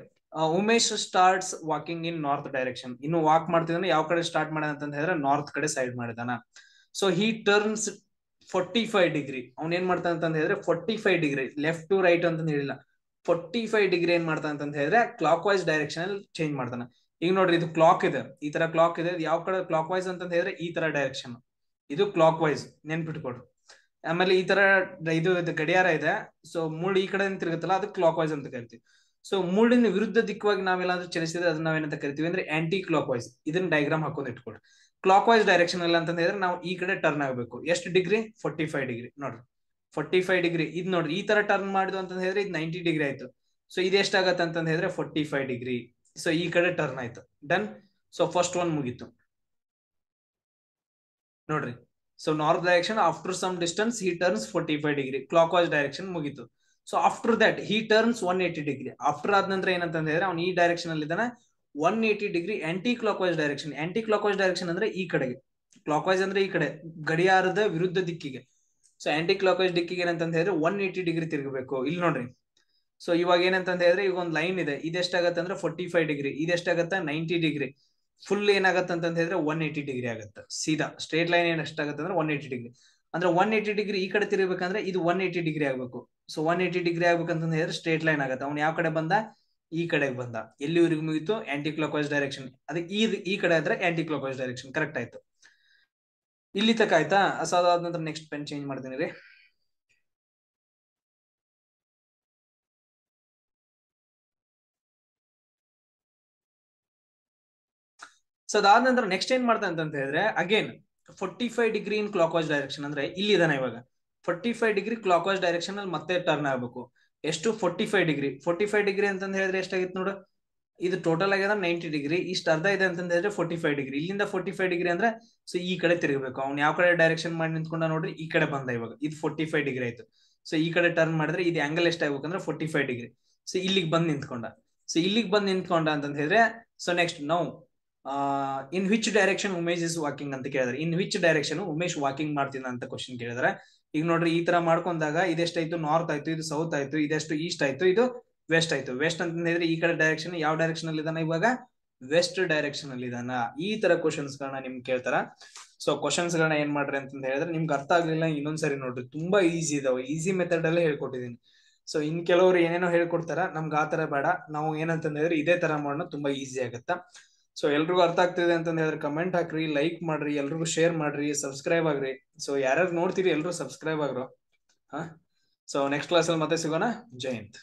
Umesh starts walking in north direction. ಇನ್ನು ವಾಕ್ ಮಾಡ್ತಿದ್ದಾನೆ ಯಾವ ಕಡೆ ಸ್ಟಾರ್ಟ್ ಮಾಡ ಅಂತ ಹೇಳಿದ್ರೆ ನಾರ್ತ್ ಕಡೆ ಸೈಡ್ ಮಾಡಿದಾನ. So he turns 45 degree. ಅವ್ನ್ ಏನ್ ಮಾಡ್ತಾನ ಅಂತ ಹೇಳಿದ್ರೆ 45 ಡಿಗ್ರಿ, ಲೆಫ್ಟ್ ಟು ರೈಟ್ ಅಂತ ಹೇಳಿಲ್ಲ, 45 ಡಿಗ್ರಿ ಏನ್ ಮಾಡ್ತಾನ ಅಂತ ಹೇಳಿದ್ರೆ ಕ್ಲಾಕ್ ವೈಸ್ ಡೈರೆಕ್ಷನ್ ಅಲ್ಲಿ ಚೇಂಜ್ ಮಾಡ್ತಾನ. ಈಗ ನೋಡ್ರಿ, ಇದು ಕ್ಲಾಕ್ ಇದೆ, ಈ ತರ ಕ್ಲಾಕ್ ಇದೆ. ಯಾವ ಕಡೆ ಕ್ಲಾಕ್ ವೈಸ್ ಅಂತ ಹೇಳಿದ್ರೆ ಈ ತರ ಡೈರೆಕ್ಷನ್, ಇದು ಕ್ಲಾಕ್ ವೈಸ್, ನೆನ್ಪಿಟ್ಕೊಡ್ರಿ. ಆಮೇಲೆ ಈ ತರ ಇದು ಗಡಿಯಾರ ಇದೆ. ಸೊ ಮುಳ್ಳು ಈ ಕಡೆ ತಿರುಗುತ್ತಲ್ಲ, ಅದು ಕ್ಲಾಕ್ ವೈಸ್ ಅಂತ ಕರಿತೀವಿ. ಸೊ ಮುಳ್ಳಿನ ವಿರುದ್ಧ ದಿಕ್ಕವಾಗಿ ನಾವೆಲ್ಲಾದ್ರೂ ಚಲಿಸಿದ್ರೆ ಅದನ್ನ ನಾವೇನಂತ ಕರಿತೀವಿ ಅಂದ್ರೆ ಆಂಟಿ ಕ್ಲಾಕ್ ವೈಸ್. ಇದನ್ನ ಡೈಗ್ರಾಮ್ ಹಾಕೊಂಡ್ ಇಟ್ಕೊಡ್ರಿ. ಕ್ಲಾಕ್ ವೈಸ್ ಡೈರೆಕ್ಷನ್ ಅಲ್ಲಿ ಅಂತ ಹೇಳಿದ್ರೆ ನಾವು ಈ ಕಡೆ ಟರ್ನ್ ಆಗಬೇಕು. ಎಷ್ಟು ಡಿಗ್ರಿ? 45 ಡಿಗ್ರಿ. ನೋಡ್ರಿ 45 ಡಿಗ್ರಿ. ಇದ್ ನೋಡ್ರಿ ಈ ತರ ಟರ್ನ್ ಮಾಡಿದ್ವು ಅಂತ ಹೇಳಿದ್ರೆ ಇದು 90 ಡಿಗ್ರಿ ಆಯ್ತು. ಸೊ ಇದು ಎಷ್ಟಾಗತ್ತೆ ಅಂತ ಹೇಳಿದ್ರೆ 45 ಡಿಗ್ರಿ. ಸೊ ಈ ಕಡೆ ಟರ್ನ್ ಆಯ್ತು. ಡನ್. ಸೊ ಫಸ್ಟ್ ಒನ್ ಮುಗೀತು ನೋಡ್ರಿ. So north direction after some distance he turns 45 degree. Clock wise direction ಮುಗೀತು. So after that he turns 180 degree. After ಆದ ನಂತರ ಏನಂತ ಹೇಳಿದ್ರೆ ಅವ್ನು ಈ ಡೈರೆಕ್ಷನ್ ಅಲ್ಲಿ ಇದ್ದಾನೆ 180 degree aunty clock wise direction. Aunty clock wise direction ಅಂದ್ರೆ ಈ ಕಡೆಗೆ, ಕ್ಲಾಕ್ ವೈಸ್ ಅಂದ್ರೆ ಈ ಕಡೆ ಗಡಿಯಾರದ ವಿರುದ್ಧ ದಿಕ್ಕಿಗೆ. ಸೊ ಆಂಟಿ ಕ್ಲಾಕ್ ವೈಸ್ ದಿಕ್ಕಿಗೆ ಏನಂತ ಹೇಳಿದ್ರೆ 180 ಡಿಗ್ರಿ ತಿರುಗಬೇಕು. ಇಲ್ಲಿ ನೋಡ್ರಿ. ಸೊ ಇವಾಗ ಏನಂತ ಹೇಳಿದ್ರೆ ಈಗ ಒಂದು ಲೈನ್ ಇದೆ, ಇದೆಷ್ಟಾಗತ್ತೆ ಅಂದ್ರೆ 45 ಡಿಗ್ರಿ, ಇದೆಷ್ಟಾಗತ್ತೆ 90 ಡಿಗ್ರಿ. ಫುಲ್ ಏನಾಗತ್ತೆ ಅಂತ ಹೇಳಿದ್ರೆ 180 ಡಿಗ್ರಿ ಆಗುತ್ತೆ. ಸೀದಾ ಸ್ಟ್ರೇಟ್ ಲೈನ್ ಏನ್ ಎಷ್ಟಾಗತ್ತೆ ಅಂದ್ರೆ 180 ಡಿಗ್ರಿ. ಅಂದ್ರೆ 180 ಡಿಗ್ರಿ ಈ ಕಡೆ ತಿರುಗಬೇಕಂದ್ರೆ ಇದು 180 ಡಿಗ್ರಿ ಆಗ್ಬೇಕು. ಸೊ 180 ಡಿಗ್ರಿ ಆಗ್ಬೇಕಂತ ಹೇಳಿದ್ರೆ ಸ್ಟ್ರೇಟ್ ಲೈನ್ ಆಗುತ್ತೆ. ಅವ್ನು ಯಾವ ಕಡೆ ಬಂದ? ಈ ಕಡೆಗೆ ಬಂದ. ಎಲ್ಲಿವರೆಗೂ ಮುಗಿತು? Aunty clock wise direction. ಅದಕ್ಕೆ ಈ ಕಡೆ ಆದ್ರೆ aunty clock wise direction correct ಆಯ್ತು. ಇಲ್ಲಿ ತಕ ಆಯ್ತಾ? ಅದಾದ ನಂತರ ನೆಕ್ಸ್ಟ್ ಪೆನ್ ಚೇಂಜ್ ಮಾಡ್ತೀನಿ ರೀ. ಸೊ ಅದಾದ ನಂತರ ನೆಕ್ಸ್ಟ್ ಏನ್ ಮಾಡ್ತಾನೆ ಅಂತ ಹೇಳಿದ್ರೆ again 45 degree in clock wise direction. ಅಂದ್ರೆ ಇಲ್ಲಿ ಇದಾನೆ ಇವಾಗ 45 ಡಿಗ್ರಿ ಕ್ಲಾಕ್ ವೈಸ್ ಡೈರೆಕ್ಷನ್ ಅಲ್ಲಿ ಮತ್ತೆ ಟರ್ನ್ ಆಗ್ಬೇಕು. ಎಷ್ಟು? 45 ಡಿಗ್ರಿ. 45 ಡಿಗ್ರಿ ಅಂತ ಹೇಳಿದ್ರೆ ಎಷ್ಟಾಗಿತ್ತು ನೋಡು? ಇದು ಟೋಟಲ್ ಆಗ್ಯದ 90 ಡಿಗ್ರಿ. ಇಷ್ಟು ಅರ್ಧ ಇದೆ ಅಂತ ಹೇಳಿದ್ರೆ 45 ಡಿಗ್ರಿ. ಇಲ್ಲಿಂದ 45 ಡಿಗ್ರಿ ಅಂದ್ರೆ ಸೊ ಈ ಕಡೆ ತಿರುಗಬೇಕು. ಅವ್ನು ಯಾವ ಕಡೆ ಡೈರೆಕ್ಷನ್ ಮಾಡಿ ನಿಂತ್ಕೊಂಡ ನೋಡ್ರಿ, ಈ ಕಡೆ ಬಂದ. ಇವಾಗ ಇದು 45 ಡಿಗ್ರಿ ಆಯ್ತು. ಸೊ ಈ ಕಡೆ ಟರ್ನ್ ಮಾಡಿದ್ರೆ ಇದು ಆಂಗಲ್ ಎಷ್ಟಾಗ್ಬೇಕು ಅಂದ್ರೆ 45 ಡಿಗ್ರಿ. ಸೊ ಇಲ್ಲಿಗೆ ಬಂದ್ ನಿಂತ್ಕೊಂಡ. ಸೊ ಇಲ್ಲಿಗೆ ಬಂದ್ ನಿಂತ್ಕೊಂಡ ಅಂತ ಹೇಳಿದ್ರೆ ಸೊ ನೆಕ್ಸ್ಟ್ ನಾವು ಇನ್ which direction Umesh is walking ಅಂತ ಕೇಳಿದ್ರೆ, ಇನ್ ವಿಚ್ ಡೈರೆಕ್ಷನ್ ಉಮೇಶ್ ವಾಕಿಂಗ್ ಮಾಡ್ತೀನಿ ಅಂತ ಕ್ವಶನ್ ಕೇಳಿದ್ರೆ, ಈಗ ನೋಡ್ರಿ ಈ ತರ ಮಾಡ್ಕೊಂಡಾಗ ಇದೆಷ್ಟಾಯ್ತು? ನಾರ್ತ್ ಆಯ್ತು, ಇದು ಸೌತ್ ಆಯ್ತು, ಇದೆಷ್ಟು ಈಸ್ಟ್ ಆಯ್ತು, ಇದು ವೆಸ್ಟ್ ಆಯ್ತು. ವೆಸ್ಟ್ ಅಂತ ಹೇಳಿದ್ರೆ ಈ ಕಡೆ ಡೈರೆಕ್ಷನ್ ಯಾವ ಡೈರೆಕ್ಷನ್ ಅಲ್ಲಿ ಇದಾನ? ಇವಾಗ ವೆಸ್ಟ್ ಡೈರೆಕ್ಷನ್ ಅಲ್ಲಿ ಇದಾನ. ಈ ತರ ಕ್ವಶನ್ಸ್ ಗಳನ್ನ ನಿಮ್ಗೆ ಕೇಳ್ತಾರ. ಸೊ ಕ್ವಶನ್ಸ್ ಗಳನ್ನ ಏನ್ ಮಾಡ್ರಿ ಅಂತ ಹೇಳಿದ್ರೆ, ನಿಮ್ಗೆ ಅರ್ಥ ಆಗ್ಲಿಲ್ಲ ಇನ್ನೊಂದ್ಸರಿ ನೋಡ್ರಿ, ತುಂಬಾ ಈಸಿ ಇದಾವೆ. ಈಸಿ ಮೆಥಡ್ ಅಲ್ಲೇ ಹೇಳ್ಕೊಟ್ಟಿದೀನಿ. ಸೊ ಇನ್ ಕೆಲವರು ಏನೇನೋ ಹೇಳ್ಕೊಡ್ತಾರ, ನಮ್ಗೆ ಆ ತರ ಬೇಡ. ನಾವು ಏನಂತ ಹೇಳಿದ್ರೆ ಇದೇ ತರ ಮಾಡೋಣ, ತುಂಬಾ ಈಸಿ ಆಗತ್ತ. ಸೊ ಎಲ್ರಿಗೂ ಅರ್ಥ ಆಗ್ತಿದೆ ಅಂತ ಹೇಳಿದ್ರೆ ಕಮೆಂಟ್ ಹಾಕ್ರಿ, ಲೈಕ್ ಮಾಡ್ರಿ, ಎಲ್ರಿಗೂ ಶೇರ್ ಮಾಡ್ರಿ, ಸಬ್ಸ್ಕ್ರೈಬ್ ಆಗ್ರಿ. ಸೊ ಯಾರ್ಯಾರು ನೋಡ್ತೀರಿ ಎಲ್ರು ಸಬ್ಸ್ಕ್ರೈಬ್ ಆಗ್ರು. ಹಾ. ಸೊ ನೆಕ್ಸ್ಟ್ ಕ್ಲಾಸ್ ಅಲ್ಲಿ ಮತ್ತೆ ಸಿಗೋಣ. ಜೈ ಹಿಂದ್.